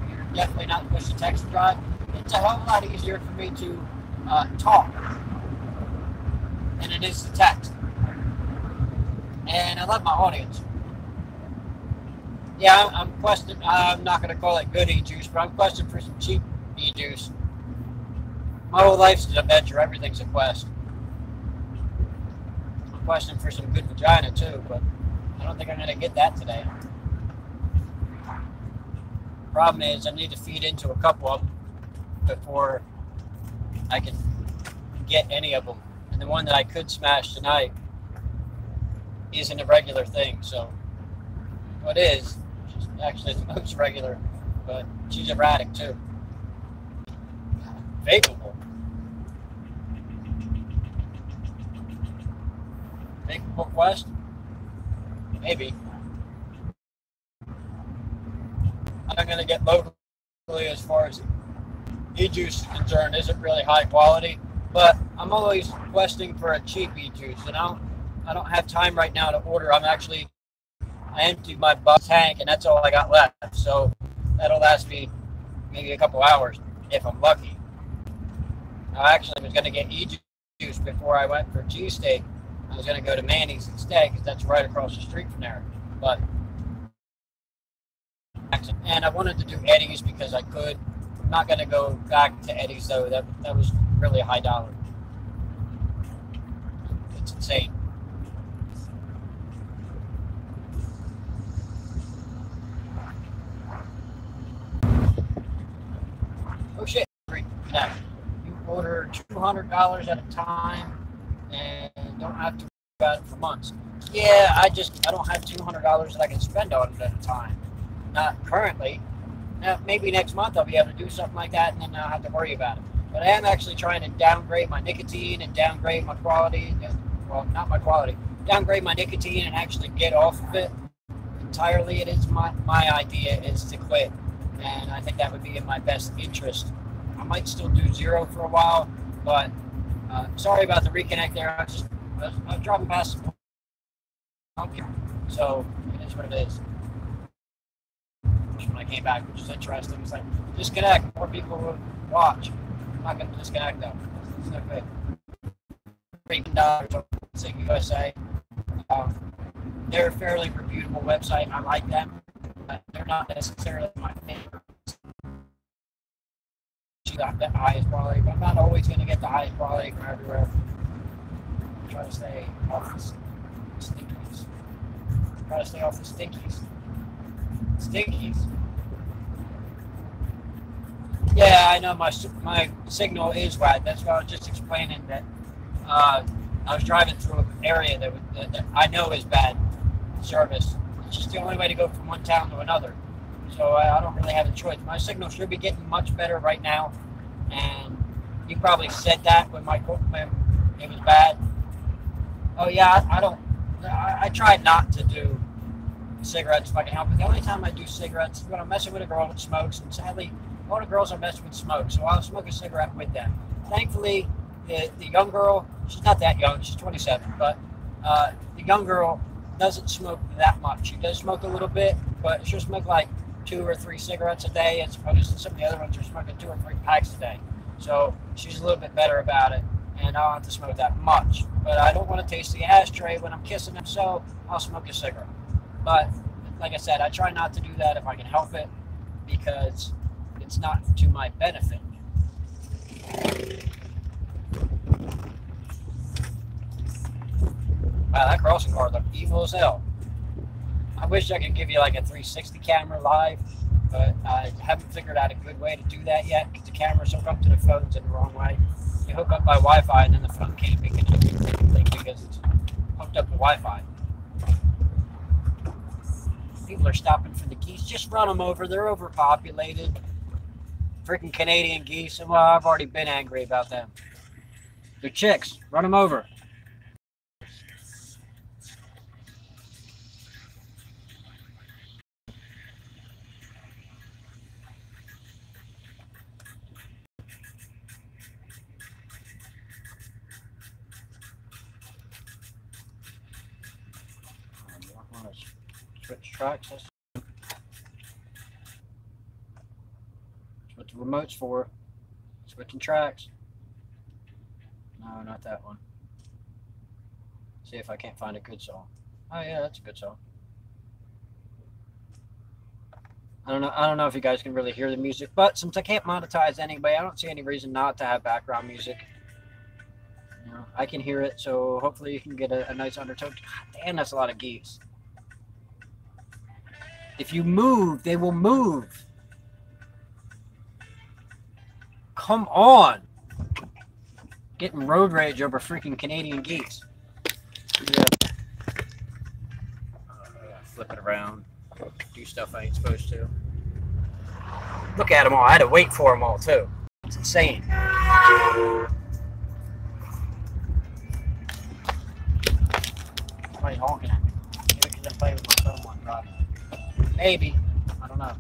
you're definitely not supposed to text and drive, it's a hell of a lot easier for me to talk than it is to text. And I love my audience. Yeah, I'm questing. I'm not going to call it good e-juice, but I'm questing for some cheap e-juice. My whole life's an adventure. Everything's a quest. I'm questing for some good vagina too, but I don't think I'm going to get that today. Problem is, I need to feed into a couple of them before I can get any of them. And the one that I could smash tonight isn't a regular thing, so what is? She's actually the most regular, but she's erratic too. Vapable. Vapable quest? Maybe. I'm going to get locally as far as e-juice is concerned. Isn't really high quality, but I'm always questing for a cheap e-juice, and I don't have time right now to order. I emptied my tank, and that's all I got left. So that'll last me maybe a couple hours if I'm lucky. I actually was going to get e-juice before I went for cheesesteak. I was going to go to Manny's instead because that's right across the street from there. But and I wanted to do Eddie's because I could. I'm not going to go back to Eddie's though. That was really high dollar. It's insane. Oh shit! You order $200 at a time and don't have to worry about it for months. Yeah, I don't have $200 that I can spend on it at a time. Not currently. Now, maybe next month I'll be able to do something like that, and then I'll have to worry about it. But I am actually trying to downgrade my nicotine and downgrade my quality. Well, not my quality. Downgrade my nicotine and actually get off of it entirely. It is my idea is to quit, and I think that would be in my best interest. I might still do zero for a while, but sorry about the reconnect there. I was driving past some. So it is what it is. When I came back, which is interesting, it's like disconnect. More people will watch. I'm not going to disconnect though. It's no good. $3 on Sing USA. They're a fairly reputable website. I like them. But they're not necessarily my favorite. She got the highest quality, but I'm not always going to get the highest quality from everywhere. I'm trying to stay off the stinkies. Try to stay off the stinkies. Stinkies. Yeah, I know my signal is bad. That's why I was just explaining that I was driving through an area that I know is bad service. It's just the only way to go from one town to another. So I don't really have a choice. My signal should be getting much better right now. And you probably said that when it was bad. Oh yeah, I tried not to do cigarettes if I can help it. The only time I do cigarettes is when I'm messing with a girl that smokes, and sadly, a lot of girls I mess with smoke, so I'll smoke a cigarette with them. Thankfully, the young girl, she's not that young, she's 27, but the young girl doesn't smoke that much. She does smoke a little bit, but she'll smoke like 2 or 3 cigarettes a day, as opposed to some of the other ones who are smoking 2 or 3 packs a day. So she's a little bit better about it, and I don't have to smoke that much. But I don't want to taste the ashtray when I'm kissing them, so I'll smoke a cigarette. But like I said, I try not to do that if I can help it, because it's not to my benefit. Wow, that crossing guard looked evil as hell. I wish I could give you like a 360 camera live, but I haven't figured out a good way to do that yet, because the cameras hook up to the phones in the wrong way. You hook up by Wi-Fi, and then the phone can't pick it up because it's hooked up to Wi-Fi. People are stopping for the geese. Just run them over. They're overpopulated. Freaking Canadian geese. And well, I've already been angry about them. They're chicks. Run them over. Switch tracks. That's what the remote's for. Switching tracks. No, not that one. See if I can't find a good song. Oh yeah, that's a good song. I don't know if you guys can really hear the music, but since I can't monetize anyway, I don't see any reason not to have background music. You know, I can hear it, so hopefully you can get a nice undertone. God damn, that's a lot of geese. If you move, they will move. Come on. Getting road rage over freaking Canadian geese. Yeah. Flip it around. Do stuff I ain't supposed to. Look at them all. I had to wait for them all, too. It's insane. Somebody honking at me. Maybe because I'm playing with my phone while I'm driving. Maybe. I don't know.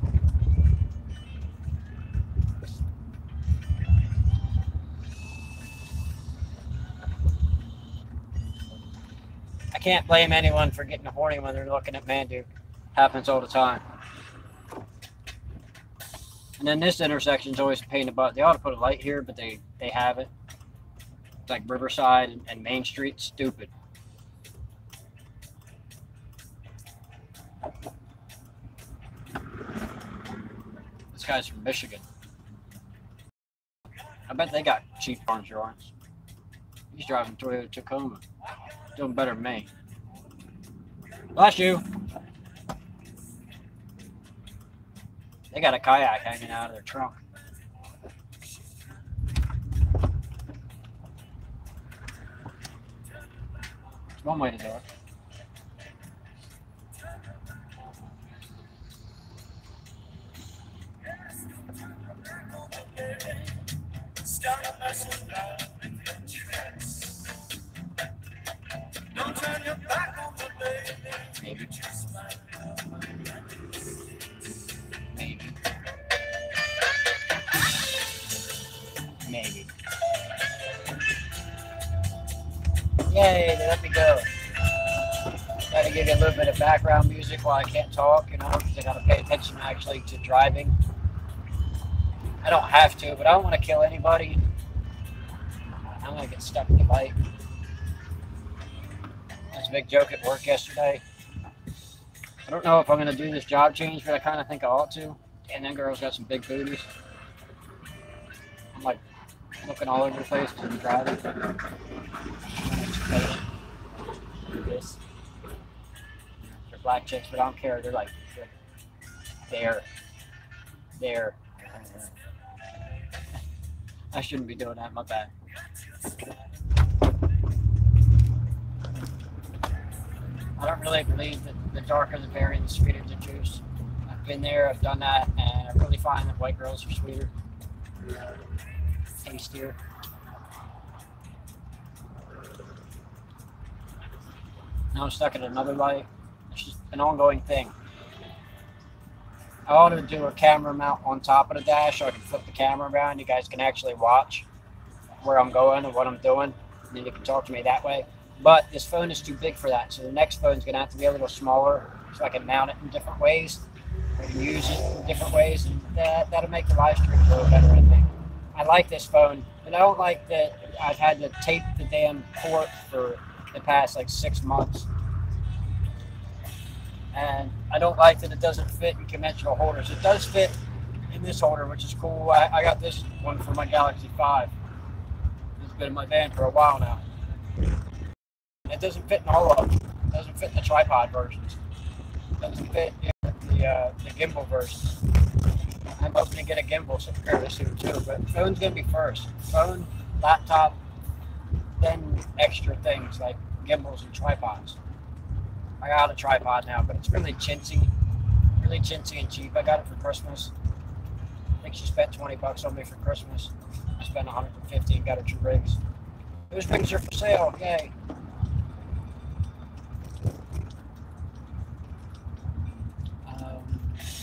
I can't blame anyone for getting horny when they're looking at Manduke. Happens all the time. And then this intersection's always a pain in the butt. They ought to put a light here, but they have it. It's like Riverside and Main Street. Stupid. This guy's from Michigan. I bet they got cheap car insurance. He's driving Toyota Tacoma. Doing better than me. Bless you. They got a kayak hanging out of their trunk. It's one way to do it. Maybe. Maybe. Maybe. Yay, they let me go. Gotta give you a little bit of background music while I can't talk, you know, because I gotta pay attention actually to driving. I don't have to, but I don't want to kill anybody. I'm gonna get stuck in the light. That's a big joke at work yesterday. I don't know if I'm gonna do this job change, but I kind of think I ought to. And that girl's got some big booties. I'm like looking all over the place because I'm driving. Do this. They're black chicks, but I don't care. They're like there. I shouldn't be doing that. My bad. I don't really believe that the darker the berry, the sweeter the juice. I've been there, I've done that, and I really find that white girls are sweeter, tastier. Now I'm stuck in another light. It's just an ongoing thing. I ought to do a camera mount on top of the dash so I can flip the camera around. You guys can actually watch where I'm going and what I'm doing, and then you can talk to me that way. But this phone is too big for that, so the next phone's gonna have to be a little smaller so I can mount it in different ways. I can use it in different ways, and that'll make the live stream a little better, I think. I like this phone, but I don't like that I've had to tape the damn port for the past like 6 months. And I don't like that it doesn't fit in conventional holders. It does fit in this holder, which is cool. I got this one for my Galaxy 5. It's been in my van for a while now. It doesn't fit in all of them. It doesn't fit in the tripod versions. It doesn't fit in the gimbal versions. I'm hoping to get a gimbal fairly soon too, but phone's gonna be first. Phone, laptop, then extra things like gimbals and tripods. I got a tripod now, but it's really chintzy and cheap. I got it for Christmas. I think she spent 20 bucks on me for Christmas. I spent 150 and got her 2 rigs. Those rings are for sale, yay.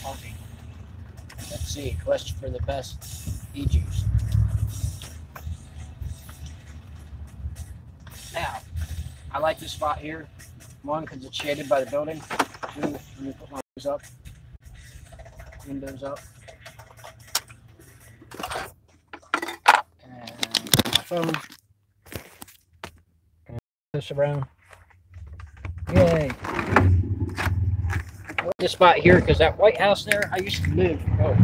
Okay. Let's see, question for the best e-juice. Now, I like this spot here. One, because it's shaded by the building. Two, let me put my windows up. Windows up. And my phone. And this around. Yay. I like this spot here because that White House there, I used to live. Oh,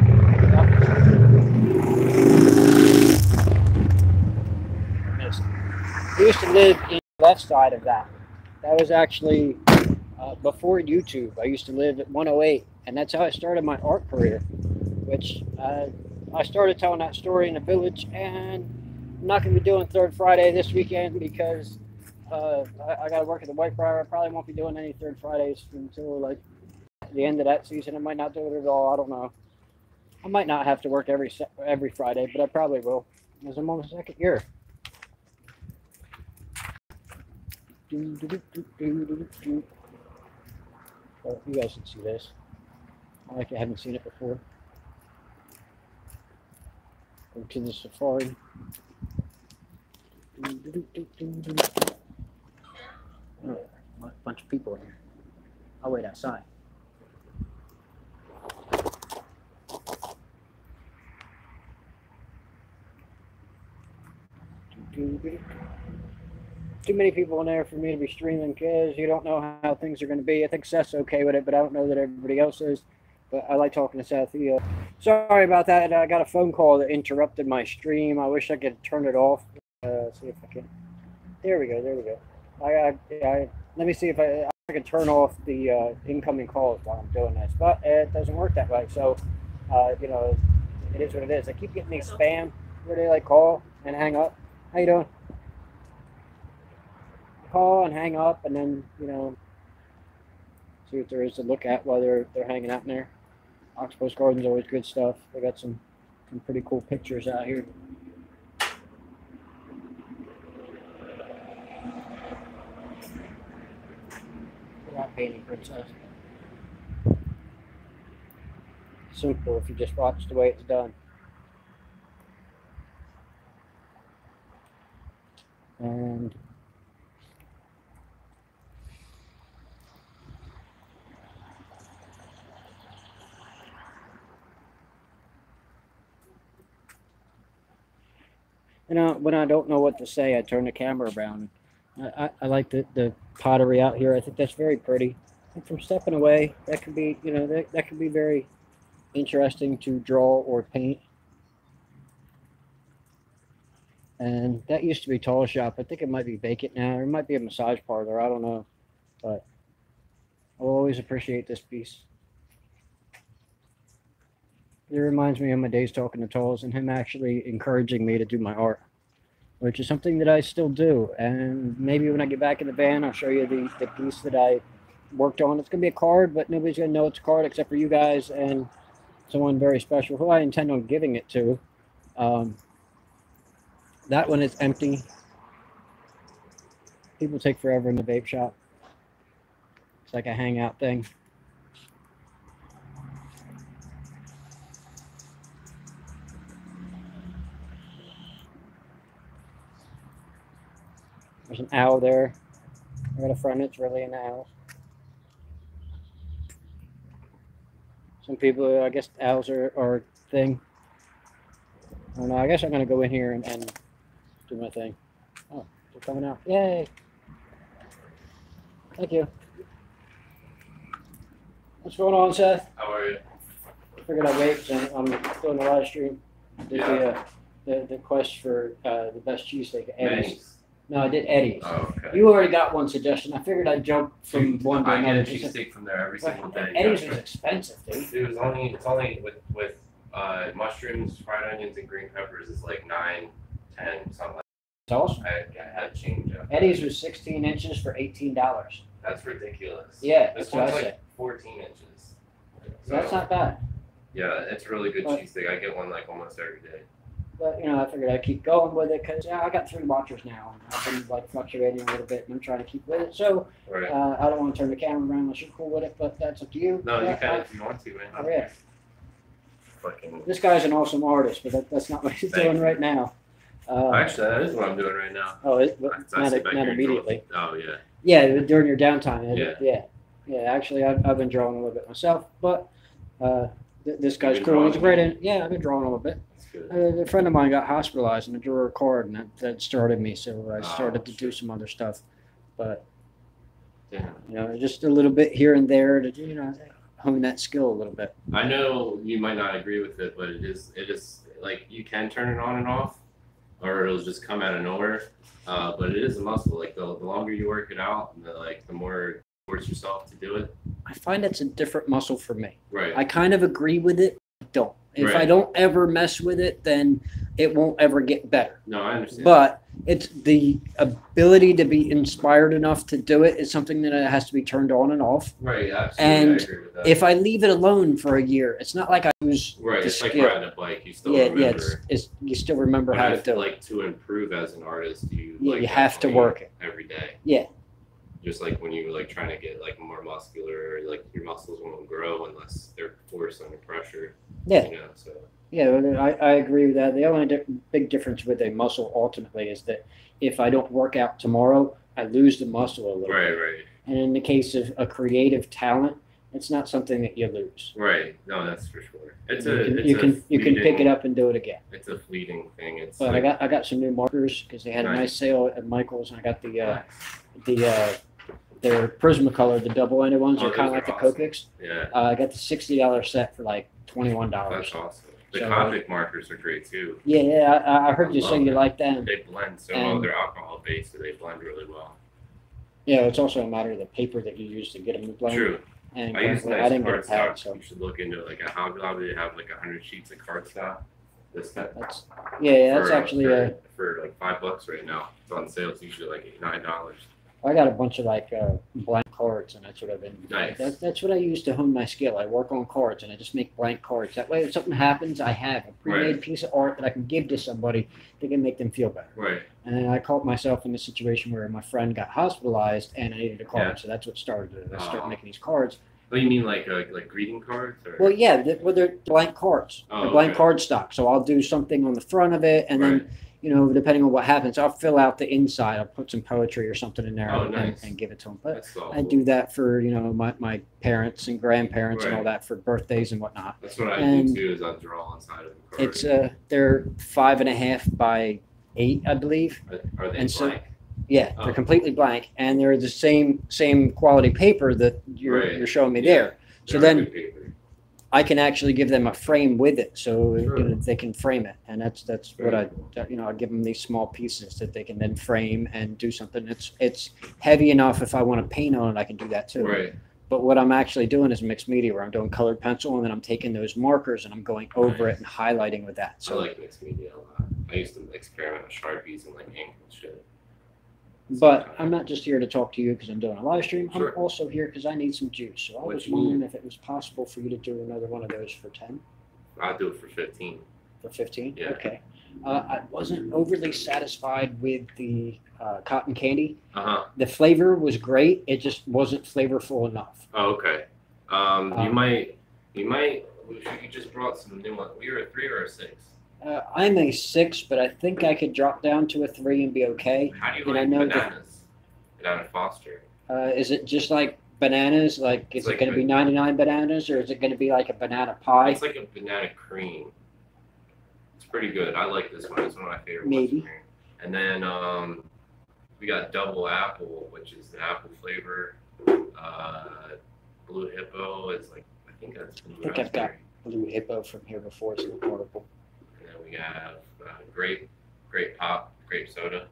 I missed. I used to live in the left side of that. That was actually before YouTube. I used to live at 108, and that's how I started my art career, which I started telling that story in the village, and I'm not going to be doing Third Friday this weekend because I got to work at the Whitefriar. I probably won't be doing any Third Fridays until like the end of that season. I might not do it at all. I don't know. I might not have to work every Friday, but I probably will because I'm on the second year. Well, you guys can see this. I like I haven't seen it before. Go to the safari. Oh, a bunch of people in here. I'll wait outside. Too many people in there for me to be streaming because you don't know how things are going to be. I think Seth's okay with it, but I don't know that everybody else is. But I like talking to Seth. Sorry about that. I got a phone call that interrupted my stream. I wish I could turn it off. See if I can. There we go. There we go. Let me see if I can turn off the incoming calls while I'm doing this. But it doesn't work that way. So, it is what it is. I keep getting these spam where they like call and hang up. How you doing? Call and hang up, and then see what there is to look at while they're hanging out in there. Oxbow Garden's always good stuff. They got some pretty cool pictures out here. Look at that painting, princess. Simple if you just watch the way it's done. And when I don't know what to say, I turn the camera around. I like the pottery out here. I think that's very pretty. And from stepping away, that could be, that could be very interesting to draw or paint. And that used to be Tall Shop. I think it might be vacant now. Or it might be a massage parlor. I don't know. But I'll always appreciate this piece. It reminds me of my days talking to Talls and him actually encouraging me to do my art, which is something that I still do. And maybe when I get back in the van, I'll show you the piece that I worked on. It's going to be a card, but nobody's going to know it's a card except for you guys and someone very special who I intend on giving it to. That one is empty. People take forever in the vape shop. It's like a hangout thing. There's an owl there. I got a friend that's really into owls. Some people, I guess owls are a thing. I don't know. I guess I'm going to go in here and do my thing. Oh, they're coming out. Yay. Thank you. What's going on, Seth?
How are you?
I figured I'd wait because I'm doing a live stream. Did the quest for the best cheesesteak at Eddie's.
Thanks.
No, I did Eddie's.
Oh, okay.
You already got one suggestion. I figured I'd jump from one to
I
another.
get a cheesesteak from there every single day.
Eddie's was expensive, dude.
Dude, it's only with mushrooms, fried onions, and green peppers is like 9, 10, something like
It's awesome.
that. I had to change up.
Eddie's was 16 inches for $18.
That's ridiculous.
Yeah,
This
that's what
one's
I
like
said.
14 inches.
So that's not bad.
Yeah, it's a really good
But-
cheesesteak. I get one like almost every day.
But, I figured I'd keep going with it because I got 3 watchers now. And I've been like fluctuating a little bit and I'm trying to keep with it. So
Right.
I don't want to turn the camera around unless you're cool with it, but that's up to you.
No,
Yeah,
you can if you want to, man.
Oh, yeah.
Fucking.
This guy's an awesome artist, but that's not what he's
Thank
doing
you.
right now.
Actually, that is what I'm doing right now.
Oh,
I sit back
not
here and
immediately.
draw. Oh, yeah.
Yeah, during your downtime.
Yeah.
Yeah. Actually, I've been drawing a little bit myself, but this guy's
been
cool. He's
drawing?
great. Yeah, I've been drawing a little bit.
That's good.
A friend of mine got hospitalized and I drew a card, and that started me. So I started to do
shit.
some other stuff, but
Damn.
just a little bit here and there to hone that skill a little bit.
I know you might not agree with it, but it is like you can turn it on and off, or it'll just come out of nowhere. But it is a muscle. Like the longer you work it out, the more you force yourself to do it.
I find it's a different muscle for me.
Right.
I kind of agree with it. I don't. If I
Right.
don't ever mess with it, then it won't ever get better.
No, I understand.
But it's the ability to be inspired enough to do it is something that has to be turned on and off.
Right. Absolutely.
And
I agree with that.
If I leave it alone for a year, it's not like I lose
right.
the
It's like
skill.
riding a bike. You still
Yeah,
remember.
it's you still remember
But
how
I
to do
feel
it.
like to improve as an artist, you
You have to
train
work it.
every day.
Yeah.
Just like when you're trying to get more muscular, your muscles won't grow unless they're forced under pressure.
Yeah.
So.
Yeah, I agree with that. The only big difference with a muscle ultimately is that if I don't work out tomorrow, I lose the muscle a little bit.
Right.
And in the case of a creative talent, it's not something that you lose.
Right. No, that's for sure.
You can pick it up and do it again.
It's a fleeting thing.
But I got some new markers because they had a nice sale at Michael's, and I got their Prismacolor, the double-ended ones.
Oh,
They're kind of
those
like the
are awesome.
Copics.
Yeah.
I got the $60 set for like $21.
That's awesome. The
So,
Copic markers are great too.
Yeah, I heard you
I
say
love
you
it.
like them.
They blend so
And-
well. They're alcohol based, so they blend really well.
Yeah, it's also a matter of the paper that you use to get them to blend.
True.
And
I use
I
nice
didn't get a
cardstock.
pad, so
You should look into it. How do they have 100 sheets of cardstock? This type.
that's that's
for,
actually
for like $5 right now. It's on sale. It's usually like $9.
I got a bunch of blank cards, and that's what I've been.
Nice.
That's what I use to hone my skill. I work on cards, and I just make blank cards. That way, if something happens, I have a pre-made
Right.
piece of art that I can give to somebody that can make them feel better.
Right.
And then I caught myself in a situation where my friend got hospitalized, and I needed a card,
Yeah.
so that's what started it. I started
Aw.
making these cards.
Oh, you mean like greeting cards? Or?
Well, yeah, they're blank cards.
Oh,
They're blank
okay.
card stock. So I'll do something on the front of it, and
Right.
then, depending on what happens, I'll fill out the inside. I'll put some poetry or something in there
Oh,
and,
nice.
and give it to them. But
That's all
I do that for, my parents and grandparents and all
Right.
that for birthdays and whatnot.
That's what I
And
do too. Is I draw inside of the card.
It's they're 5.5 by 8, I believe.
Are they
and so-
blank?
Yeah,
Oh.
they're completely blank, and they're the same quality paper that
Right.
you're showing me
Yeah.
there. So
They're
then
good paper.
I can actually give them a frame with it, so
Sure.
they can frame it, and that's
Very
what
cool.
I give them these small pieces that they can then frame and do something. It's heavy enough if I want to paint on it, I can do that too.
Right.
But what I'm actually doing is mixed media, where I'm doing colored pencil, and then I'm taking those markers and I'm going over it and highlighting with that.
I
So,
like mixed media a lot. I used to experiment with Sharpies and ink and shit.
but I'm not just here to talk to you because I'm doing a live stream.
Sure.
I'm also here because I need some juice. So I
What
was
you
wondering
need?
if it was possible for you to do another one of those for 10.
I'll do it for 15.
For 15?
Yeah.
Okay. I wasn't overly satisfied with the cotton candy.
Uh-huh.
The flavor was great. It just wasn't flavorful enough.
Oh, okay. You might, you just brought some new ones. We were a 3 or a 6?
I'm a 6, but I think I could drop down to a 3 and be okay.
How do you
And I
like
know
bananas? Banana Foster.
Is it just like bananas? Like, is it
like
going to be 99 bananas, or is it going to be like a banana pie?
It's like a banana cream. It's pretty good. I like this one. It's one of my favorite
Maybe.
ones from here. And then we got double apple, which is an apple flavor. Blue hippo is like, I think that's blue
I think I've got
raspberry.
Blue Hippo from here before. It's horrible.
And then we have grape pop, grape soda.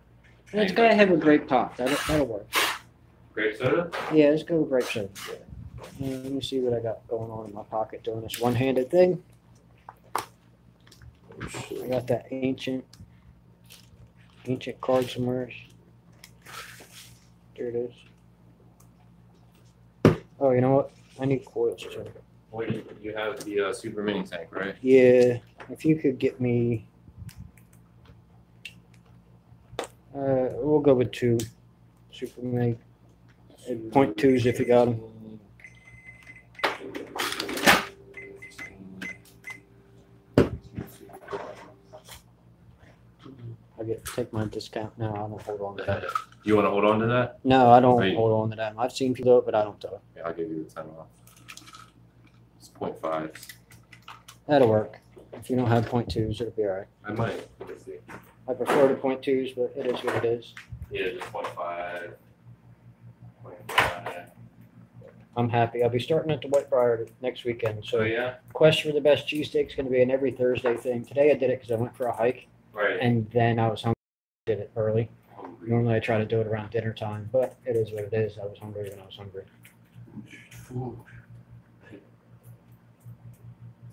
Let's go ahead with grape pop. That'll work.
Grape soda?
Yeah, let's go with grape soda. Let me see what I got going on in my pocket doing this one-handed thing. I got that ancient card somewhere. There it is. Oh, you know what? I need coils too.
Wait, you have the super mini tank, right?
Yeah, if you could get me, we'll go with 2 super mini. 0.2s if you got them. Take my discount. No, I don't hold on to that.
You want to hold on to that?
No, I don't
Right.
hold on to that. I've seen people do it, but I don't do it.
Yeah, I'll give you the 10 off. It's 0.5.
That'll work. If you don't have 0.2s, it'll be all right.
I might. Let's see.
I prefer the 0.2s, but it is what it is.
Yeah, just 0.5. 0.5.
I'm happy. I'll be starting at the Whitebriar next weekend.
So
So
yeah,
Quest for the Best Cheesesteak is going to be an every Thursday thing. Today I did it because I went for a hike,
right.
and then I was hungry. Did it early. Normally I try to do it around dinner time, but it is what it is. I was hungry when I was hungry.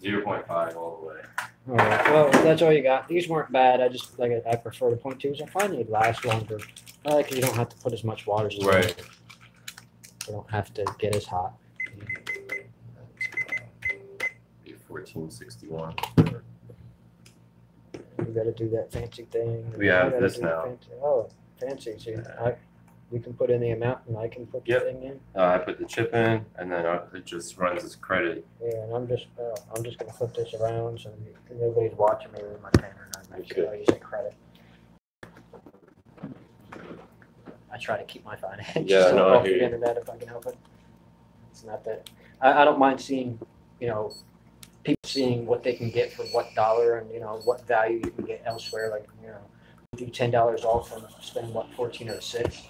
0.5 all the way.
All right. Well, that's all you got. These weren't bad. I just I prefer the 0.2s. I find they last longer. Because you don't have to put as much water. As
Right.
You don't have to get as hot.
1461.
You got to do that fancy thing.
We have
I gotta
this
do
now.
Fancy. Oh, fancy. See, we can put in the amount, and I can put
Yep.
the thing in.
I put the chip in, and then it just runs as credit.
Yeah, and I'm just gonna flip this around so nobody's watching me with my camera. I make sure I use a credit. I try to keep my finances
Yeah, no, I
off
hear
the
you.
internet if I can help it. It's not that I don't mind seeing, people seeing what they can get for what dollar and what value you can get elsewhere. Like do $10 off and spend what 14 or 6.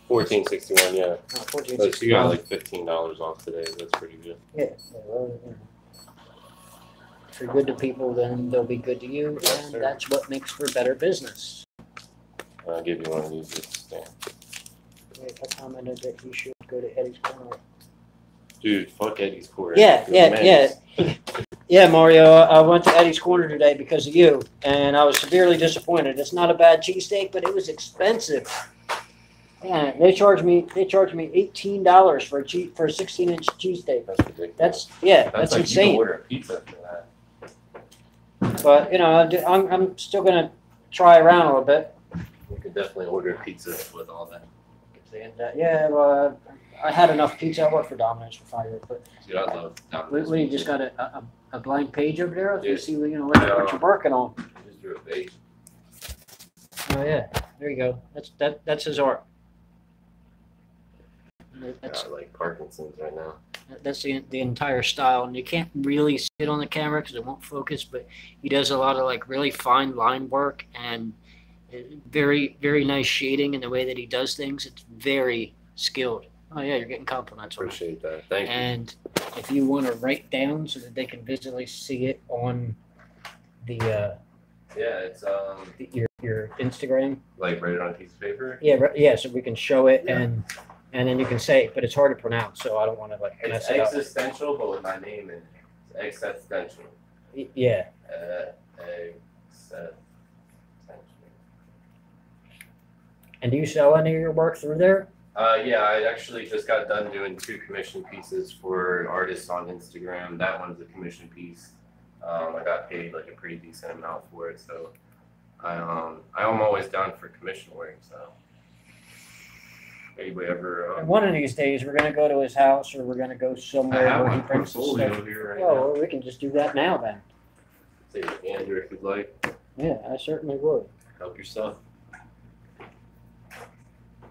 1461, yeah.
14,
But you got like $15 off today. That's pretty good.
Yeah, well, if you're good to people, then they'll be good to you,
Yes,
and
sir.
that's what makes for better business.
I'll give you one of these. Stand.
I commented that you should go to Eddie's Corner.
Dude, fuck Eddie's Corner.
Yeah, Mario, I went to Eddie's Corner today because of you, and I was severely disappointed. It's not a bad cheesesteak, but it was expensive. Yeah, they charged me $18 for a 16-inch cheesesteak.
That's ridiculous.
That's
like
insane.
You can order a pizza for that.
But I'm still gonna try around a little bit.
You could definitely order a pizza with all that.
And well, I had enough pizza. I worked for Domino's for 5 years, but
Dude, I love Domino's.
we just got a blank page over there. I was
Yeah.
gonna see what you're working on.
Just do a bake.
Oh yeah, there you go. That's his art.
I got like Parkinson's right now.
That's the entire style, and you can't really see it on the camera because it won't focus. But he does a lot of like really fine line work and very very nice shading in the way that he does things. It's very skilled. Oh yeah, you're getting compliments on it.
Appreciate that. Thank you.
And if you want to write down so that they can visually see it on the
Yeah, it's
your Instagram.
like write it on a piece of paper.
Yeah, so we can show it
Yeah.
and then you can say it, but it's hard to pronounce, so I don't want to like
It's
mess it up.
existential, but with my name in it. It's existential.
Yeah.
Existential.
And do you sell any of your work through there?
Yeah, I actually just got done doing 2 commission pieces for artists on Instagram. That one's a commission piece. I got paid like a pretty decent amount for it, so I'm always down for commission work. So anybody ever?
And one of these days, we're gonna go to his house, or we're gonna go
I
somewhere
have
where
my
he brings the
portfolio
stuff.
here right
Oh,
now.
well, we can just do that now then.
Take a gander if you'd like.
Yeah, I certainly would.
Help yourself.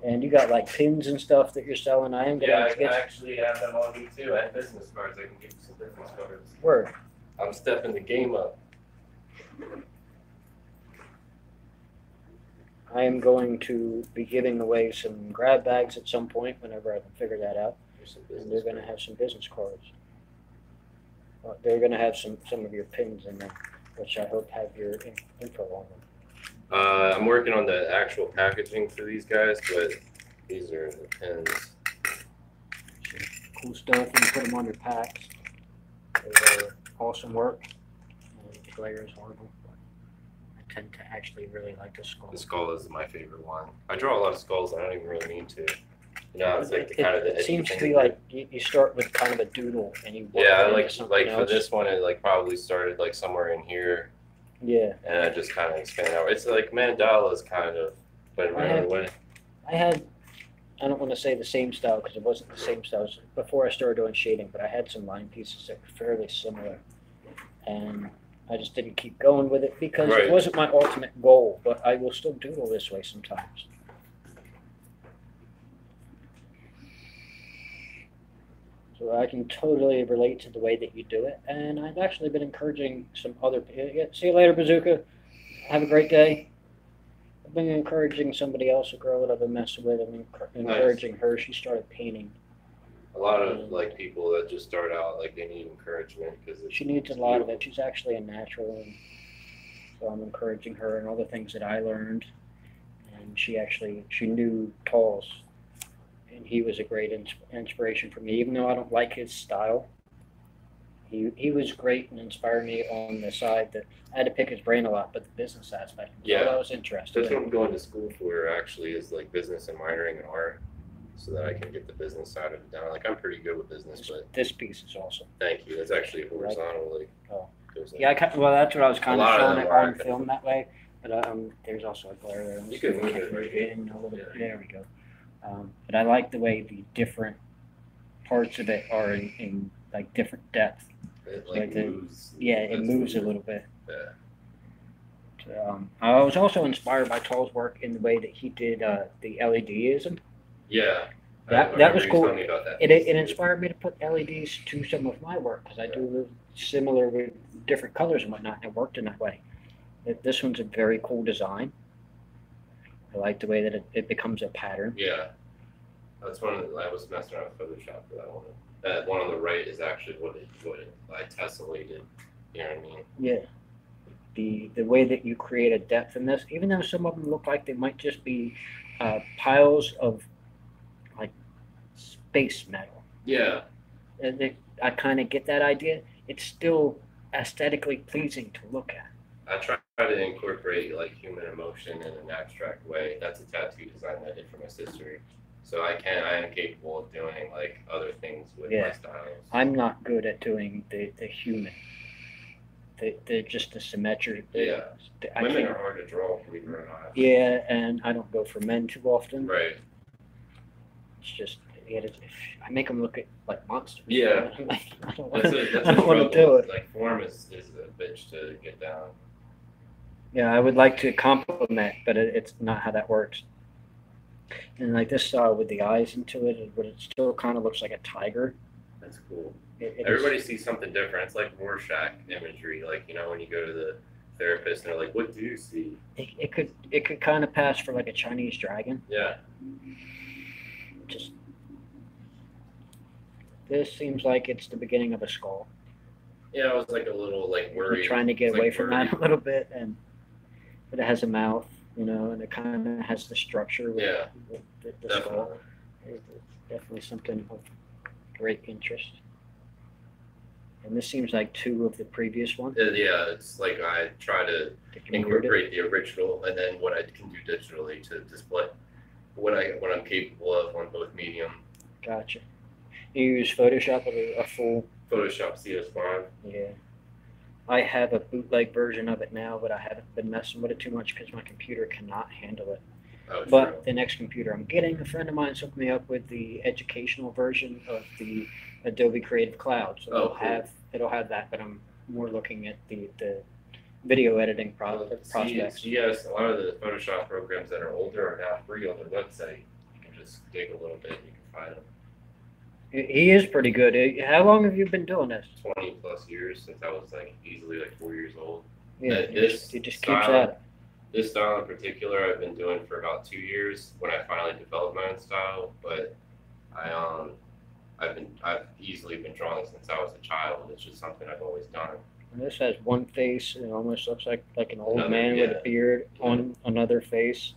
And you got like pins and stuff that you're selling. I am gonna
Yeah, I
get
actually have them on me too. I have business cards. I can give you some business cards.
word.
I'm stepping the game up.
I am going to be giving away some grab bags at some point whenever I can figure that out.
Here's some
And
business
they're going to have some business cards. They're going to have some of your pins in them, which I hope have your info on them.
I'm working on the actual packaging for these guys, but these are the pins.
Cool stuff. You can put them on your packs. They're awesome work. And the glare is horrible, but I tend to actually really like the skull.
The skull is my favorite one. I draw a lot of skulls. I don't even really need to. You know, it's like the kind of the.
It seems to be like you start with kind of a doodle and you work
Yeah,
it
like
into something
for
else.
this one, it like probably started like somewhere in here,
Yeah.
and I just kind of expanded out. It's like mandalas kind of, but in another way.
I don't want to say the same style because it wasn't the same style as before I started doing shading, but I had some line pieces that were fairly similar. And I just didn't keep going with it because
Right.
it wasn't my ultimate goal, but I will still doodle this way sometimes. So I can totally relate to the way that you do it. And I've actually been encouraging some other people. Yeah, see you later, Bazooka. Have a great day. I've been encouraging somebody else, a girl that I've been messing with. I'm encouraging her. She started painting.
A lot of like people that just start out, like they need encouragement because
She needs a lot of it. She's actually a natural, and so I'm encouraging her and all the things that I learned. And she knew Talls, and he was a great inspiration for me. Even though I don't like his style, he was great and inspired me on the side that I had to pick his brain a lot, but the business aspect.
Yeah.
I was interested.
That's what I'm going to school for. Actually, is like business and minoring in art, so that I can get the business side of it down. Like I'm pretty good with business, but
This piece is awesome.
thank you. That's actually horizontal. Like,
Oh.
goes like-
Yeah, well, that's what I was kind
A
of
lot of
showing
them
it
are.
on film that way. But there's also a glare there.
You can move it right here.
in a little bit.
Yeah.
There we go. But I like the way the different parts of it are in like different depth.
It
like
like
the-
moves.
Yeah, it
That's
moves a
what-
little bit.
Yeah.
I was also inspired by Tall's work in the way that he did the LEDism.
Yeah.
That
I
was
remember you
cool.
telling me about that
It
piece, too.
inspired me to put LEDs to some of my work because I do similar with different colors and whatnot, and it worked in that way. This one's a very cool design. I like the way that it becomes a pattern.
Yeah. That's one of the, I was messing around with Photoshop for that one. That one on the right is actually what I tessellated. You know what I mean?
Yeah. The way that you create a depth in this, even though some of them look like they might just be piles of like space metal.
Yeah.
I kind of get that idea. It's still aesthetically pleasing to look at.
I try to incorporate like human emotion in an abstract way. That's a tattoo design that I did for my sister. So I am capable of doing like other things with my styles.
I'm not good at doing the human. Just the symmetry.
Yeah.
I
Women
can't-
are hard to draw, believe it or not.
Yeah, and I don't go for men too often.
Right.
It's just I make them look like monsters.
Yeah.
I don't
That's
I don't want to do it.
Like form is a bitch to get down.
Yeah, I would like to compliment, but it's not how that works. And like this style with the eyes into it, but it still kind of looks like a tiger.
That's cool.
It
Everybody sees something different. It's like Rorschach imagery. Like, you know, when you go to the therapist and they're like, what do you see?
it could kind of pass for like a Chinese dragon.
Yeah.
Just this seems like it's the beginning of a skull.
Yeah, I was like a little like worried.
We're trying to get
It's,
away
like,
from
worried.
that a little bit, but it has a mouth, you know, and it kind of has the structure with,
Yeah,
with the skull.
definitely.
It's definitely something of great interest. And this seems like two of the previous ones.
Yeah, it's like I try to
that you mirrored it.
incorporate the original and then what I can do digitally to display what I'm capable of on both medium.
Gotcha. You use Photoshop with a full.
Photoshop CS5.
Yeah. I have a bootleg version of it now, but I haven't been messing with it too much because my computer cannot handle it.
Oh,
But
true.
the next computer I'm getting, a friend of mine's hooked me up with the educational version of the Adobe Creative Cloud. So
Oh, cool.
it'll have that, but I'm more looking at the video editing prospects.
Yes, a lot of the Photoshop programs that are older are now free on their website. You can just dig a little bit and you can find them.
He is pretty good. How long have you been doing this?
20 plus years since I was like easily like 4 years old.
Yeah, he just keeps
style,
at it.
This style in particular, I've been doing for about 2 years when I finally developed my own style. But I've easily been drawing since I was a child. It's just something I've always done.
And this has one face. It almost looks like an old
Another,
man with a
yeah.
beard on another face.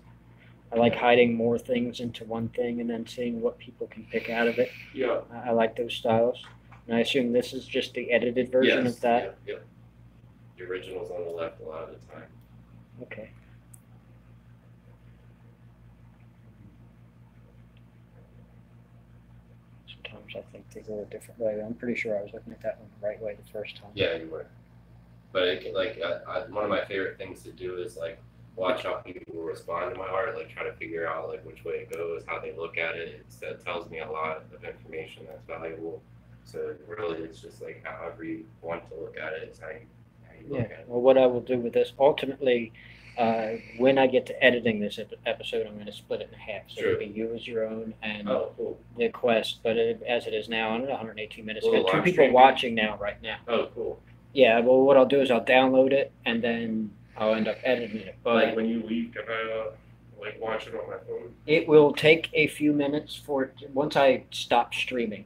I like hiding more things into one thing and then seeing what people can pick out of it.
Yeah.
I like those styles. And I assume this is just the edited version
Yes,
of that.
Yeah. The original's on the left a lot of the time.
Okay. Sometimes I think they go a different way. I'm pretty sure I was looking at that one the right way the first time.
Yeah, you were. But one of my favorite things to do is like watch how people respond to my art, like try to figure out like which way it goes, how they look at it. It tells me a lot of information that's valuable. So really, it's just like however you want to look at it, it's how you look at it.
Well, what I will do with this, ultimately, when I get to editing this episode, I'm going to split it in half. So
Sure.
it'll be you as your own and
Cool.
the quest. But as it is now, I'm at 118 minutes.
Little
Got 2
live
people
stream.
watching now, right now.
Oh, cool.
Yeah, well, what I'll do is I'll download it and then I'll end up editing it. But
Like when you leave, can I like watch it on my phone?
it will take a few minutes for it. Once I stop streaming,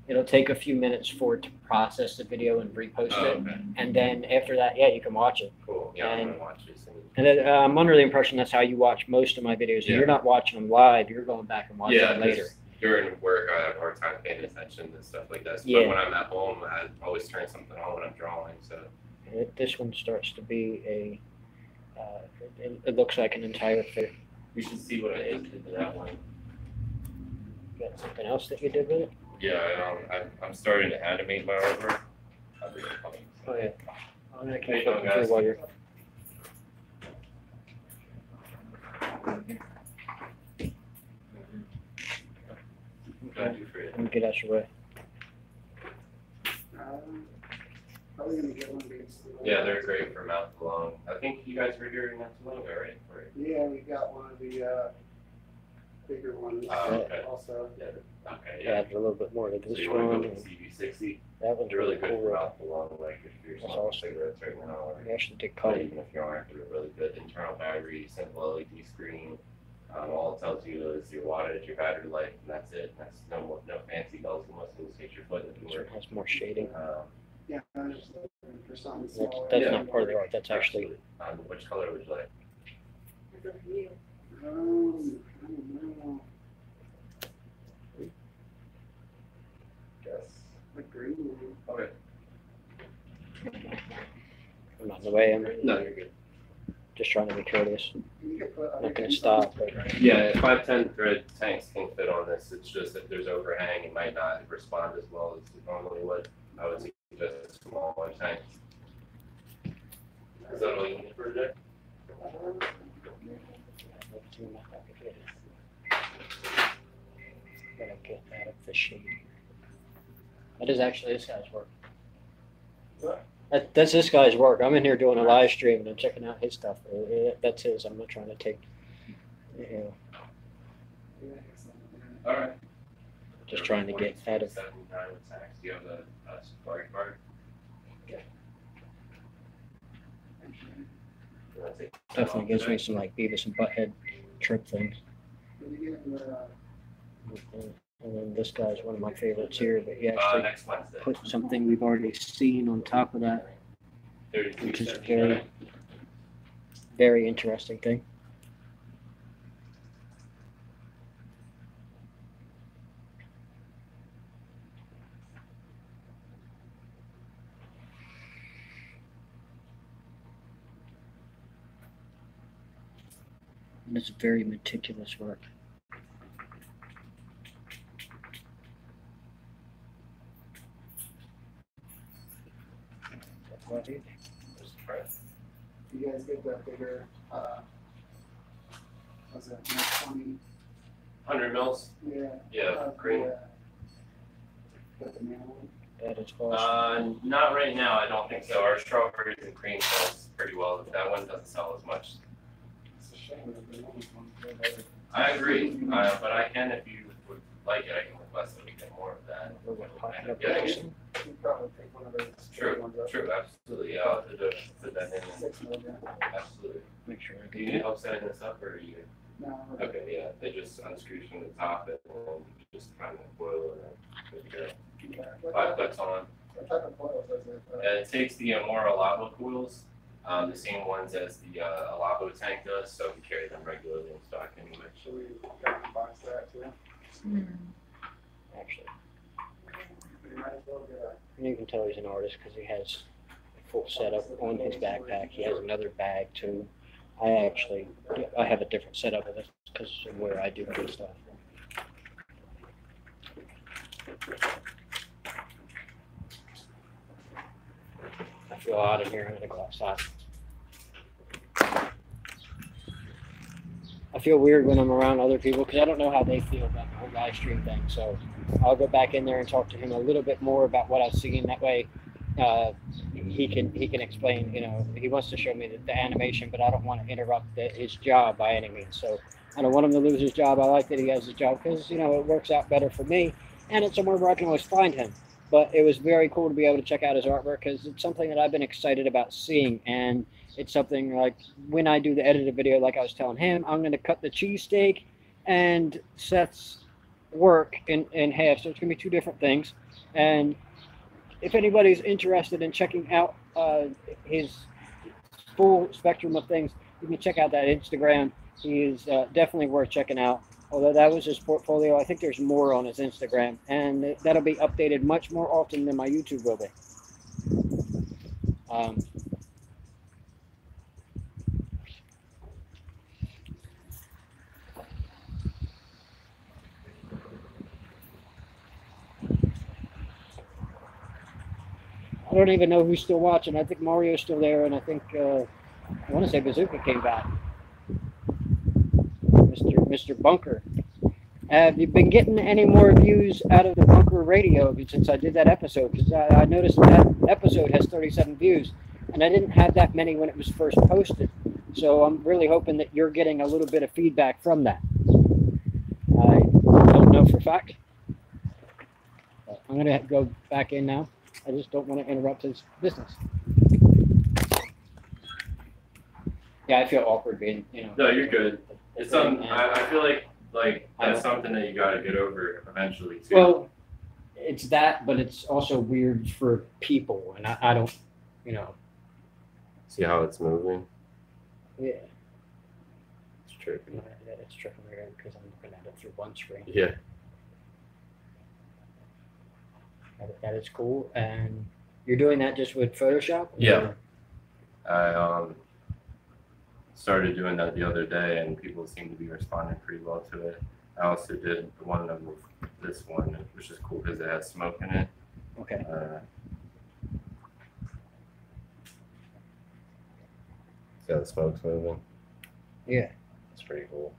it'll take a few minutes for it to process the video and repost it.
Okay.
And then after that, yeah, you can watch it.
Cool. Yeah, I'm
And-
gonna watch this.
And then, I'm under the impression that's how you watch most of my videos.
Yeah.
You're not watching them live. You're going back and watching them later.
'cause during work, I have a hard time paying attention and stuff like that.
Yeah.
But when I'm at home, I always turn something on when I'm drawing. So
This one starts to be a. It looks like an entire fit.
you should see what I did to that one.
Got something else that you did with it?
Yeah, I'm starting to animate my artwork.
Oh yeah. I'm gonna
Hey,
keep
no,
looking through
guys.
while you're.
Thank you for it.
Let me get out your way.
Probably gonna get one of these.
Yeah, they're great for mouth alone. I think you guys were here not too long ago, right?
Yeah, we got one of the bigger ones
Okay.
also.
Okay, yeah.
Add a little bit more to
So
this
you want to
one.
go
and
with CV60?
That one's
They're really
really
good
cool.
for mouth alone, like if you're
That's
smoking
awesome.
cigarettes right now. Or
We actually did
But
color.
even if you aren't, they're really good. Internal battery, simple LED screen. All it tells you is your wattage, your battery life, and that's it. That's no fancy bells and whistles. Get your foot in the
This
door.
one has more shading.
Yeah, I'm just looking for something
That's,
smaller.
that's
Yeah.
not part of the art. That's actually.
Which color would you like?
It's up to you.
I don't know.
Yes.
The green one.
Okay.
I'm not in the way. I'm
No, you're good.
just trying to be courteous.
You could put
I'm not going to stop. But
Yeah, 510 thread tanks can fit on this. It's just if there's overhang, it might not respond as well as it normally would. I would suggest a smaller tank. Is that all you need for today?
Gotta get out of the shade. That is actually this guy's work. That's this guy's work. I'm in here doing a live stream and I'm checking out his stuff. That's his. I'm not trying to take. You know,
All right.
just trying to get out of.
79 with tax. Do you have a Safari card? You wanna take that
Definitely
off
gives me
today?
some like Beavis and Butthead trip things. And then this guy's one of my favorites here, but he actually
Next Wednesday.
put something we've already seen on top of that, which is a
32.79.
very interesting thing. And it's very meticulous work. What is it?
What's the price?
You guys get the bigger, was it 20?
100 mils?
Yeah.
Yeah, green.
Got the mail one.
It's close.
Not right now. I don't think so. Our strawberries and cream sells pretty well. That one doesn't sell as much.
It's a shame that the movie one.
I agree, but I can, if you would like it, I can request that we get more of that.
Popular
Yeah,
person.
You probably take one of those.
True,
ones up.
true, absolutely. Yeah, I'll have to put that in.
6 million.
Absolutely.
Make sure I
Do you need help setting this up, or are you?
No.
Okay, yeah. They just unscrew from the top and then just kind of boil and then good to go.
What
5
type
bucks on.
of coils is it?
It takes the Amora Alabo coils, the same ones as the Alabo tank does, so we carry them regularly in stock anyway.
Should we got to box that too?
Actually,
We might as well get a.
you can tell he's an artist because he has a full setup on his backpack. He has another bag too. I have a different setup of this because of where I do good stuff. I feel out in here. I'm gonna go outside. I feel weird when I'm around other people because I don't know how they feel about the whole live stream thing. So I'll go back in there and talk to him a little bit more about what I've seen. That way, he can explain. You know, he wants to show me the animation, but I don't want to interrupt his job by any means. So I don't want him to lose his job. I like that he has his job because it works out better for me, and it's somewhere where I can always find him. But it was very cool to be able to check out his artwork because it's something that I've been excited about seeing. And it's something like when I do the edited video, like I was telling him, I'm going to cut the cheesesteak and Seth's work in half. So it's going to be 2 different things. And if anybody's interested in checking out his full spectrum of things, you can check out that Instagram. He is definitely worth checking out. Although that was his portfolio, I think there's more on his Instagram, and that'll be updated much more often than my YouTube will be. I don't even know who's still watching. I think Mario's still there, and I think I want to say Bazooka came back. Mr. Bunker. Have you been getting any more views out of the Bunker Radio since I did that episode? Because I noticed that episode has 37 views, and I didn't have that many when it was first posted. So I'm really hoping that you're getting a little bit of feedback from that. I don't know for a fact. But I'm going to go back in now. I just don't want to interrupt his business. Yeah, I feel awkward being,
No, you're good. It's something, I feel like that's something that you got to get over eventually too.
Well, it's that, but it's also weird for people, and I don't,
See how it's moving?
Yeah.
It's trippy.
Yeah, it's tripping me out because I'm looking at it through one screen.
Yeah.
That is cool. And you're doing that just with Photoshop?
Yeah. I started doing that the other day, and people seem to be responding pretty well to it. I also did one of this one, which is cool because it has smoke in it.
Okay.
See how the smoke's moving?
Yeah.
It's pretty cool.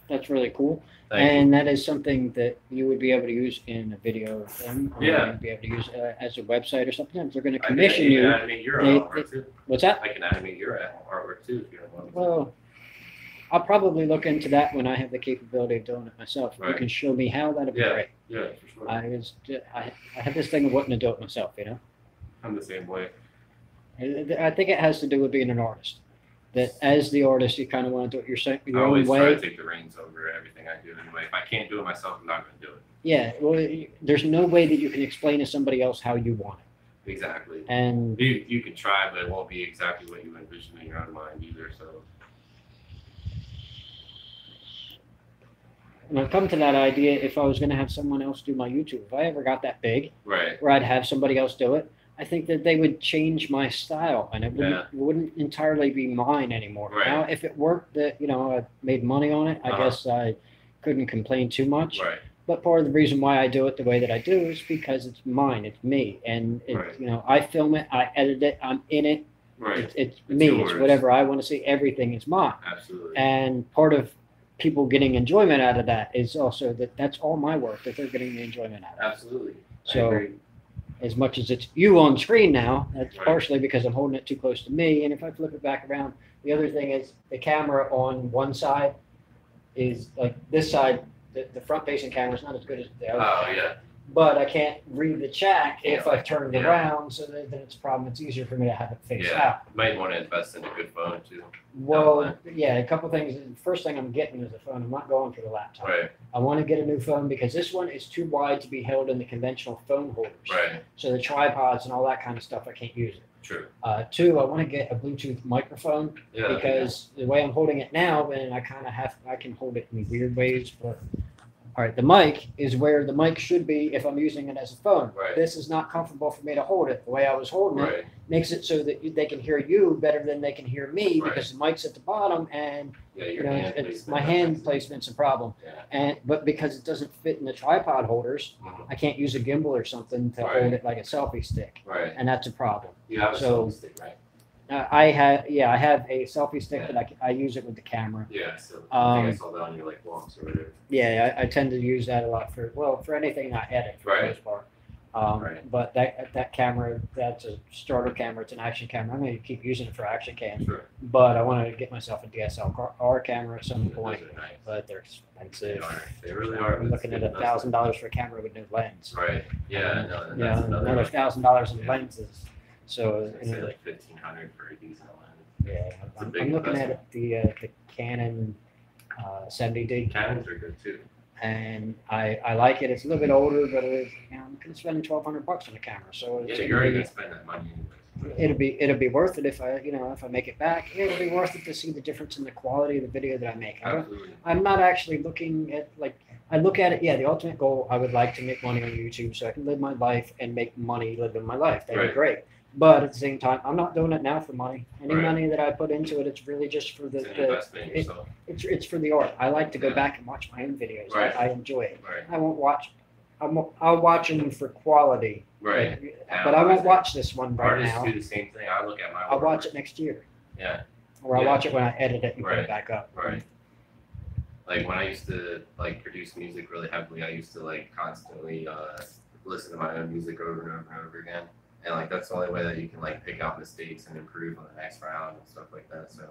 That's really cool.
Thank
And that is something that you would be able to use in a video thing. Or
Yeah.
you'd be able to use as a website or something. If they're going to
I can
commission you.
animate your
they-
artwork too.
What's that?
I can animate your artwork too if you want.
Well, I'll probably look into that when I have the capability of doing it myself. If you
Right.
can show me how, that'd be
Yeah.
great.
Yeah, for sure.
I have this thing of wanting to do it myself,
I'm the same way.
I think it has to do with being an artist. That as the artist, you kind of want to do it your
I
own
always try
way.
to take the reins over everything I do anyway. If I can't do it myself, I'm not going to do it.
Yeah, well, there's no way that you can explain to somebody else how you want it.
Exactly.
And
You can try, but it won't be exactly what you envision in your own mind either. So
when I come to that idea, if I was going to have someone else do my YouTube, if I ever got that big,
right.
where I'd have somebody else do it, I think that they would change my style, and it wouldn't entirely be mine anymore.
Right.
Now, if it worked that I made money on it, I guess I couldn't complain too much.
Right.
But part of the reason why I do it the way that I do is because it's mine, it's me, and
Right.
I film it, I edit it, I'm in it,
Right.
It's
It's
me. It's
yours.
whatever I want to see. Everything is mine.
Absolutely.
And part of people getting enjoyment out of that is also that that's all my work that they're getting the enjoyment out of.
Absolutely.
So,
I agree.
as much as it's you on screen now, that's
Right.
partially because I'm holding it too close to me. And if I flip it back around, the other thing is the camera on one side is like this side, the front facing camera is not as good as the other.
Oh,
camera.
yeah.
But I can't read the chat if I've turned
Yeah.
around, so then it's a problem. It's easier for me to have it face
Yeah.
out.
Might want to invest in a good phone, too.
Well, yeah, a couple things. The first thing I'm getting is a phone. I'm not going for the laptop.
Right.
I want to get a new phone because this one is too wide to be held in the conventional phone holders.
Right.
So the tripods and all that kind of stuff, I can't use it.
True.
Two, I want to get a Bluetooth microphone
Yeah.
because the way I'm holding it now, and I kind of I can hold it in weird ways, but all right, the mic is where the mic should be if I'm using it as a phone.
Right.
This is not comfortable for me to hold it. The way I was holding it
Right.
makes it so that they can hear you better than they can hear me
Right.
because the mic's at the bottom and
Yeah.
you
Your
know
hand
it's
placement.
my hand placement's a problem.
Yeah.
But because it doesn't fit in the tripod holders,
Mhm.
I can't use a gimbal or something to
Right.
hold it like a selfie stick,
Right.
and that's a problem.
You have a
So-
selfie stick, right?
I have a selfie stick that I use it with the camera.
Yeah. So I think I
Um,
saw that on your like walks or whatever.
Yeah, I tend to use that a lot for anything I edit for the
Right.
most part.
Right.
But that camera, that's a starter camera. It's an action camera. I'm going to keep using it for action cam,
Sure.
but I want to get myself a DSLR camera at some point.
Those are nice.
But they're
They
expensive.
are. They really are.
I'm looking at $1,000 for a camera with no lens.
Right. Yeah. No.
Yeah,
That's
another $1,000 in
Yeah.
lenses. So
I'd say like 1,500 for a decent lens.
yeah,
It's a
I'm
big
looking at
investment.
the Canon 70D.
Canons are good too.
And I like it. It's a little bit older, but I'm going to spend $1,200 on a camera, so
Yeah,
it's
you're already
gonna
gonna spend that money anyways.
it'll be worth it if I make it back. It'll be worth it to see the difference in the quality of the video that I make.
Absolutely.
I'm not actually looking at I look at it. Yeah, the ultimate goal. I would like to make money on YouTube so I can live my life and make money living my life. That'd be
Right.
great. But at the same time, I'm not doing it now for money. Any
Right.
money that I put into it, it's really just for
It's an investment in yourself.
it's for the art. I like to go
Yeah.
back and watch my own videos.
Right.
I enjoy it.
Right.
I won't watch. I'll watch them for quality.
Right.
But I won't watch this one right
Artists
now.
do the same thing. I look at my
I'll
work.
watch it next year.
Yeah.
Or I'll
Yeah.
watch it when I edit it and put
Right.
it back up.
Right. Like when I used to like produce music really heavily, I used to like constantly listen to my own music over and over and over again. And like that's the only way that you can like pick out mistakes and improve on the next round and stuff like that. So,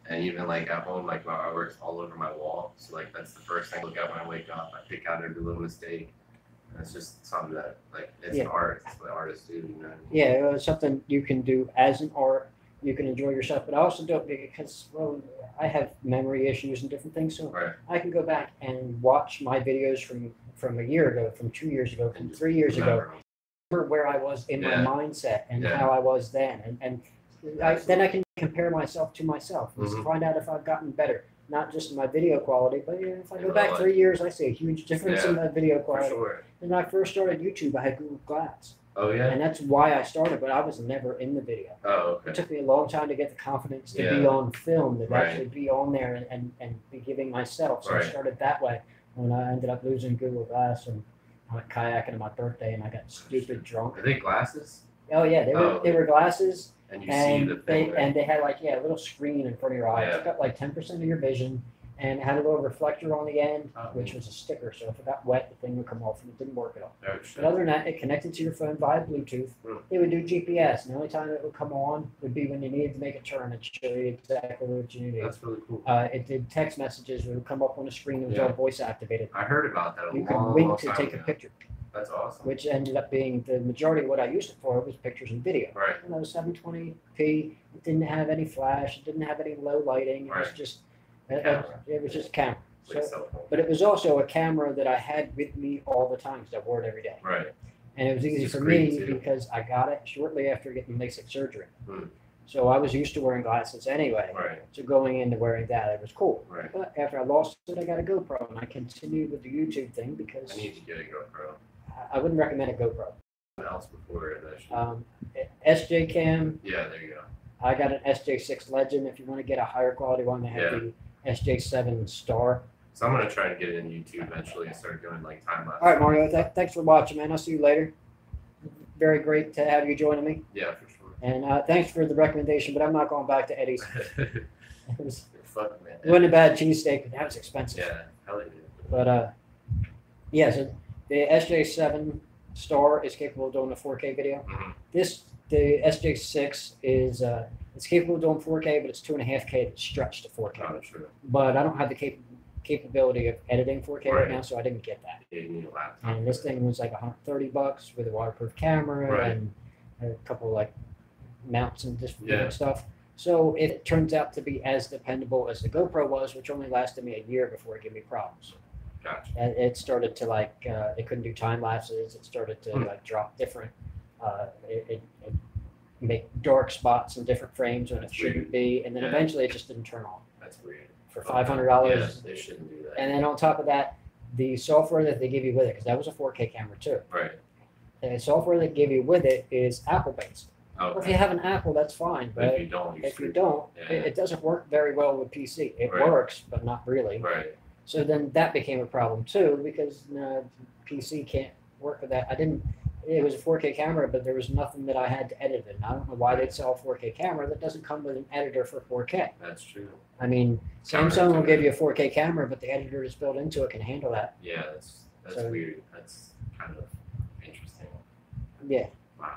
and even like at home, like my artwork's all over my wall. So like that's the first thing I look at when I wake up. I pick out every little mistake. And it's just something that like it's
Yeah.
an art. It's what artists do. You know what I mean?
Yeah, it's something you can do as an art. You can enjoy yourself, but I also do it because I have memory issues and different things. So
Right.
I can go back and watch my videos from a year ago, from 2 years ago, from 3 years ago.
Remember.
Remember where I was in
Yeah.
my mindset and
Yeah.
how I was then, and then I can compare myself to myself and
Mhm.
find out if I've gotten better, not just in my video quality, but if I
In
go
real
back
life.
3 years, I see a huge difference in
Yeah.
my video
For
quality.
sure.
When I first started YouTube, I had Google Glass,
Oh yeah.
and that's why I started, but I was never in the video.
Oh
It
okay.
took me a long time to get the confidence to be
Yeah.
on film, to
Right.
actually be on there and be giving myself. So I
Right.
started that way. When I ended up losing Google Glass and I went kayaking on my birthday and I got stupid drunk.
Are they glasses?
Oh yeah, they were glasses
And you see
and
the thing.
they had a little screen in front of your eye.
Yeah.
It got like 10% of your vision and it had a little reflector on the end,
Oh,
which was a sticker. So if it got wet, the thing would come off and it didn't work at all.
Oh, shit.
But other than that, it connected to your phone via Bluetooth.
Hmm.
It would do GPS, and the only time it would come on would be when you needed to make a turn and show you exactly what you needed.
That's really cool.
It did text messages. It would come up on the screen. It was
Yeah.
all voice activated.
I heard about that a
You could
long,
wink
long
to
time
take a
ago.
picture,
That's awesome.
which ended up being the majority of what I used it for was pictures and video.
Right.
And it was 720p. It didn't have any flash. It didn't have any low lighting. It was
Right.
just
Camera.
it was just a camera.
Like
So,
cell phone.
but it was also a camera that I had with me all the time because I wore it every day.
Right.
And it was
It's
easy
just
for
great,
me
too.
because I got it shortly after getting LASIK surgery.
Hmm.
So I was used to wearing glasses anyway.
Right.
So going into wearing that, it was cool.
Right.
But after I lost it, I got a GoPro, and I continued with the YouTube thing because
I need to get a GoPro.
I wouldn't recommend a GoPro.
What else before it actually?
SJ Cam,
Yeah, there you go.
I got an SJ6 Legend. If you want to get a higher quality one, they have
Yeah.
the SJ7 Star.
So I'm gonna try to get it in YouTube eventually and start doing like time lapse.
All right, Mario, thanks for watching, man. I'll see you later. Very great to have you joining me.
Yeah, for sure.
And thanks for the recommendation, but I'm not going back to Eddie's.
Fuck, man.
It wasn't a bad cheesesteak, but that was expensive.
Yeah, hell yeah.
But yeah, so the SJ7 Star is capable of doing a 4K video.
Mm-hmm.
The SJ6 is it's capable of doing 4K, but it's 2.5K that's stretched to 4K.
Oh, true.
But I don't have the capability of editing 4K right now, so I didn't get that.
Yeah, you need a laptop.
And this thing was like $130 with a waterproof camera and a couple like mounts and different stuff. So it turns out to be as dependable as the GoPro was, which only lasted me a year before it gave me problems.
Gotcha.
And it started to like it couldn't do time lapses. It started to like drop different. It make dark spots in different frames when it shouldn't be, and then eventually it just didn't turn on.
That's weird.
For $500.
Yeah, they shouldn't do that.
And then on top of that, the software that they give you with it, because that was a 4K camera too.
Right.
And the software they give you with it is Apple based.
Okay.
Well, if you have an Apple, that's fine. But
if you don't,
it doesn't work very well with PC. It works, but not really.
Right.
So then that became a problem too, because PC can't work with that. It was a 4K camera, but there was nothing that I had to edit it. And I don't know why they'd sell a 4K camera that doesn't come with an editor for 4K.
That's true.
I mean, Samsung will give you a 4K camera, but the editor that's built into it can handle that.
Yeah, that's weird. That's kind of interesting.
Yeah.
Wow.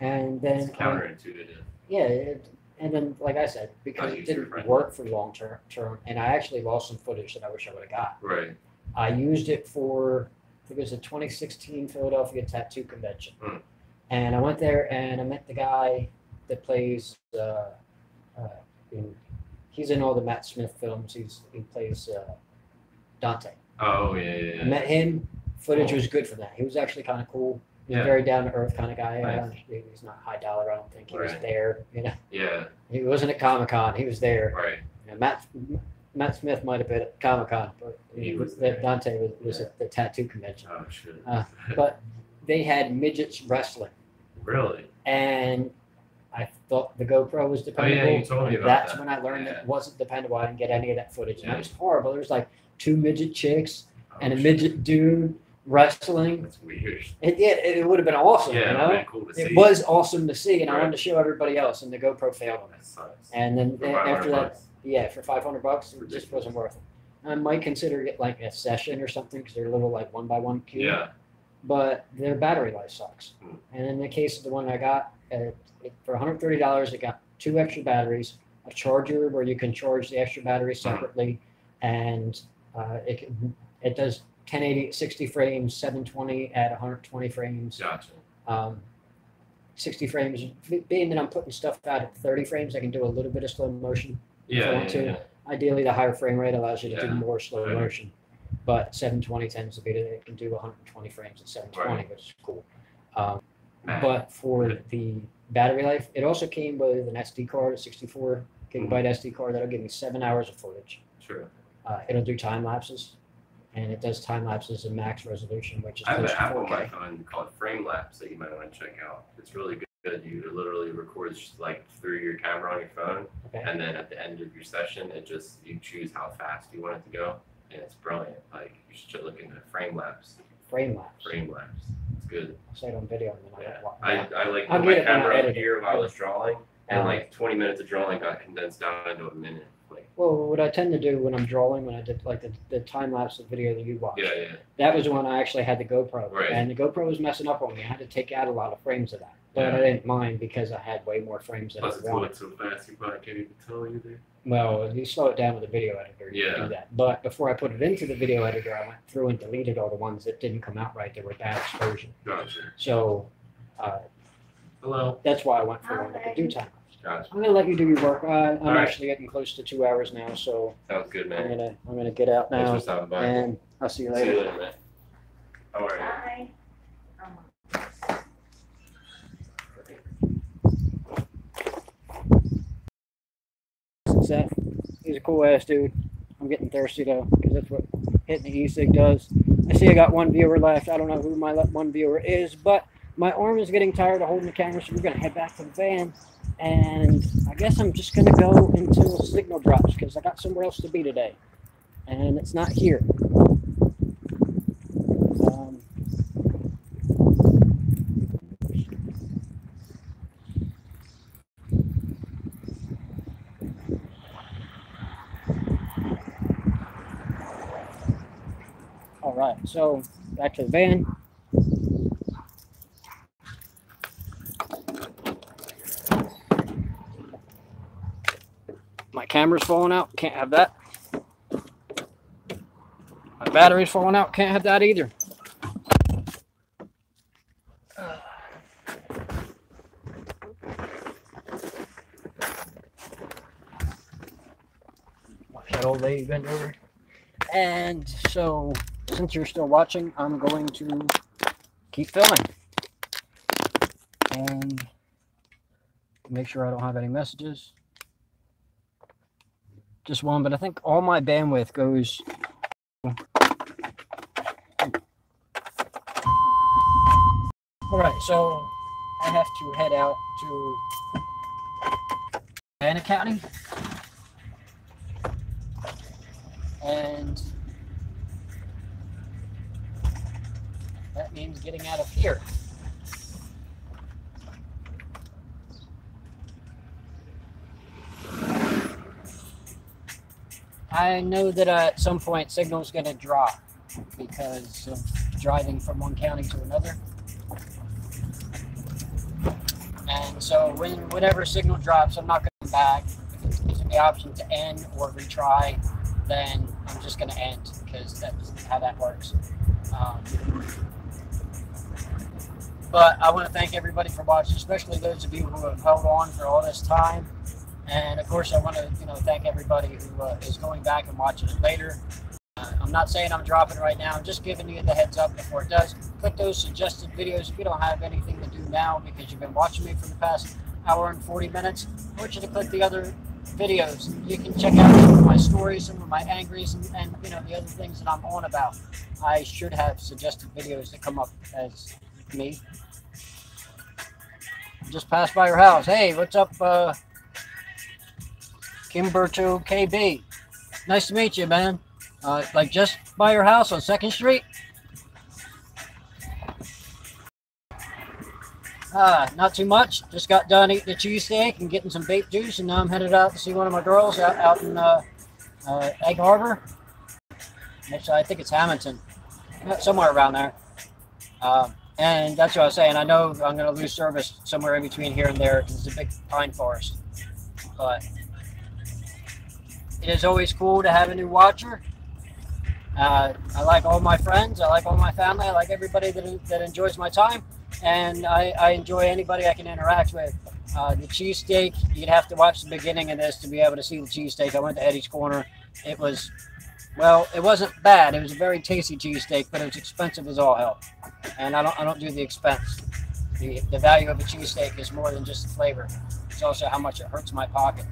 And then
it's counterintuitive.
And then, like I said, because it didn't work for long term, and I actually lost some footage that I wish I would have got.
Right.
I used it for, I think it was the 2016 Philadelphia Tattoo Convention. And I went there and I met the guy that plays, he's in all the Matt Smith films. He plays Dante.
Oh, yeah.
I met him. Footage was good for that. He was actually kind of cool. He's a very down to earth kind of guy.
Nice.
He's not high dollar. I don't think he was there.
Yeah.
He wasn't at Comic-Con. He was there.
Right.
Matt Smith might have been at Comic-Con, but Dante was at the tattoo convention.
Oh shit.
But they had midgets wrestling.
Really?
And I thought the GoPro was dependable.
Oh yeah, you told me about
That's
that.
when I learned it wasn't dependable. I didn't get any of that footage. And that was horrible. There was like 2 midget chicks and a midget dude wrestling.
That's weird.
It would have been awesome.
Yeah,
you know?
been cool to see.
It was awesome to see, and I wanted to show everybody else, and the GoPro failed on it.
That sucks.
And then after that,
$500.
for $500, it just wasn't worth it. I might consider it like a session or something because they're a little like 1x1 cube.
Yeah.
But their battery life sucks. And in the case of the one I got, for $130, it got 2 extra batteries, a charger where you can charge the extra battery separately, and it does 1080 60 frames, 720 at 120 frames.
Gotcha.
60 frames. Being that I'm putting stuff out at 30 frames, I can do a little bit of slow motion. If I want to. Ideally, the higher frame rate allows you to do more slow motion. But 720 tends to be that it can do 120 frames at 720, which is cool. But for the battery life, it also came with an SD card, a 64 gigabyte SD card that'll give me 7 hours of footage.
True.
It'll do time lapses, and it does time lapses in max resolution, which is
I have an
close to
Apple
4K.
mic on called Frame Lapse that you might want to check out. It's really good. You literally records like through your camera on your phone, and then at the end of your session, you choose how fast you want it to go, and it's brilliant. Like you should look into Frame Lapse.
Frame lapse.
Frame Lapse. It's good.
I'll say it on video, and then
I like
I'll
put my
get it when I
camera up
edit it.
here while I was drawing, and like 20 minutes of drawing got condensed down into a minute.
Well, what I tend to do when I'm drawing, when I did like the time lapse of video that you watched, that was when I actually had the GoPro, and the GoPro was messing up on me. I had to take out a lot of frames of that, but I didn't mind because I had way more frames than I wanted.
So fast, you probably can't even tell either.
Well, you slow it down with the video editor, you can do that. But before I put it into the video editor, I went through and deleted all the ones that didn't come out right. They were bad exposure.
Gotcha.
So,
hello.
That's why I went for one that could do time.
Gotcha.
I'm gonna let you do your work. I'm actually getting close to 2 hours now, so
sounds good, man.
I'm gonna get out now.
Thanks for stopping by.
And I'll see you later.
See you later, man. How are you?
Bye. Seth, he's a cool ass dude. I'm getting thirsty though, because that's what hitting the e-cig does. I see I got 1 viewer left. I don't know who my 1 viewer is, but my arm is getting tired of holding the camera, so we're gonna head back to the van. And I guess I'm just going to go until signal drops because I got somewhere else to be today. And it's not here. so back to the van. My camera's falling out. Can't have that. My battery's falling out. Can't have that either. Watch that old lady bend over. And so, since you're still watching, I'm going to keep filming. And make sure I don't have any messages. Just one, but I think all my bandwidth goes. Alright, so I have to head out to Savannah County. And that means getting out of here. I know that at some point signal's going to drop because of driving from one county to another. And so whenever signal drops, I'm not going to come back. If it gives me the option to end or retry, then I'm just going to end because that's how that works. But I want to thank everybody for watching, especially those of you who have held on for all this time. And of course, I want to, thank everybody who is going back and watching it later. I'm not saying I'm dropping right now. I'm just giving you the heads up before it does. Click those suggested videos if you don't have anything to do now because you've been watching me for the past hour and 40 minutes. I want you to click the other videos. You can check out some of my stories, some of my angries, and the other things that I'm on about. I should have suggested videos that come up as me. Just passed by your house. Hey, what's up, Kimberto KB? Nice to meet you, man. Like just by your house on 2nd Street? Not too much. Just got done eating a cheesesteak and getting some vape juice, and now I'm headed out to see one of my girls out in Egg Harbor. Actually, I think it's Hamilton. Somewhere around there. And that's what I was saying. I know I'm going to lose service somewhere in between here and there because it's a big pine forest. But it is always cool to have a new watcher. I like all my friends. I like all my family. I like everybody that enjoys my time. And I enjoy anybody I can interact with. The cheesesteak, you'd have to watch the beginning of this to be able to see the cheesesteak. I went to Eddie's Corner. It was, well, it wasn't bad. It was a very tasty cheesesteak, but it was expensive as all hell. And I don't do the expense. The value of a cheesesteak is more than just the flavor. It's also how much it hurts my pocket.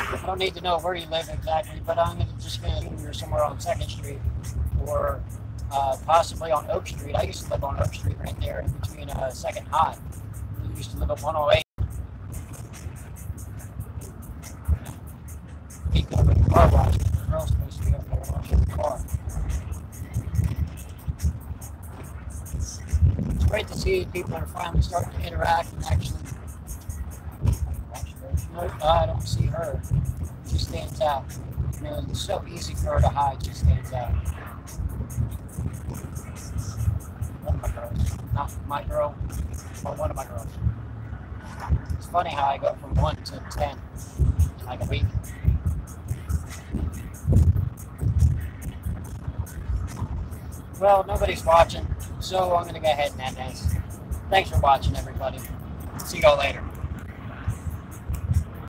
I don't need to know where you live exactly, but I'm just going to assume you're somewhere on 2nd Street or possibly on Oak Street. I used to live on Oak Street right there in between 2nd High. I used to live at 108. People over the car wash. The girl's supposed to be over there washing the car. It's great to see people are finally starting to interact and actually. Nope, I don't see her. She stands out. It's so easy for her to hide. She stands out. One of my girls. Not my girl, but one of my girls. It's funny how I go from 1 to 10 in like a week. Well, nobody's watching, so I'm going to go ahead and end this. Thanks for watching, everybody. See y'all later.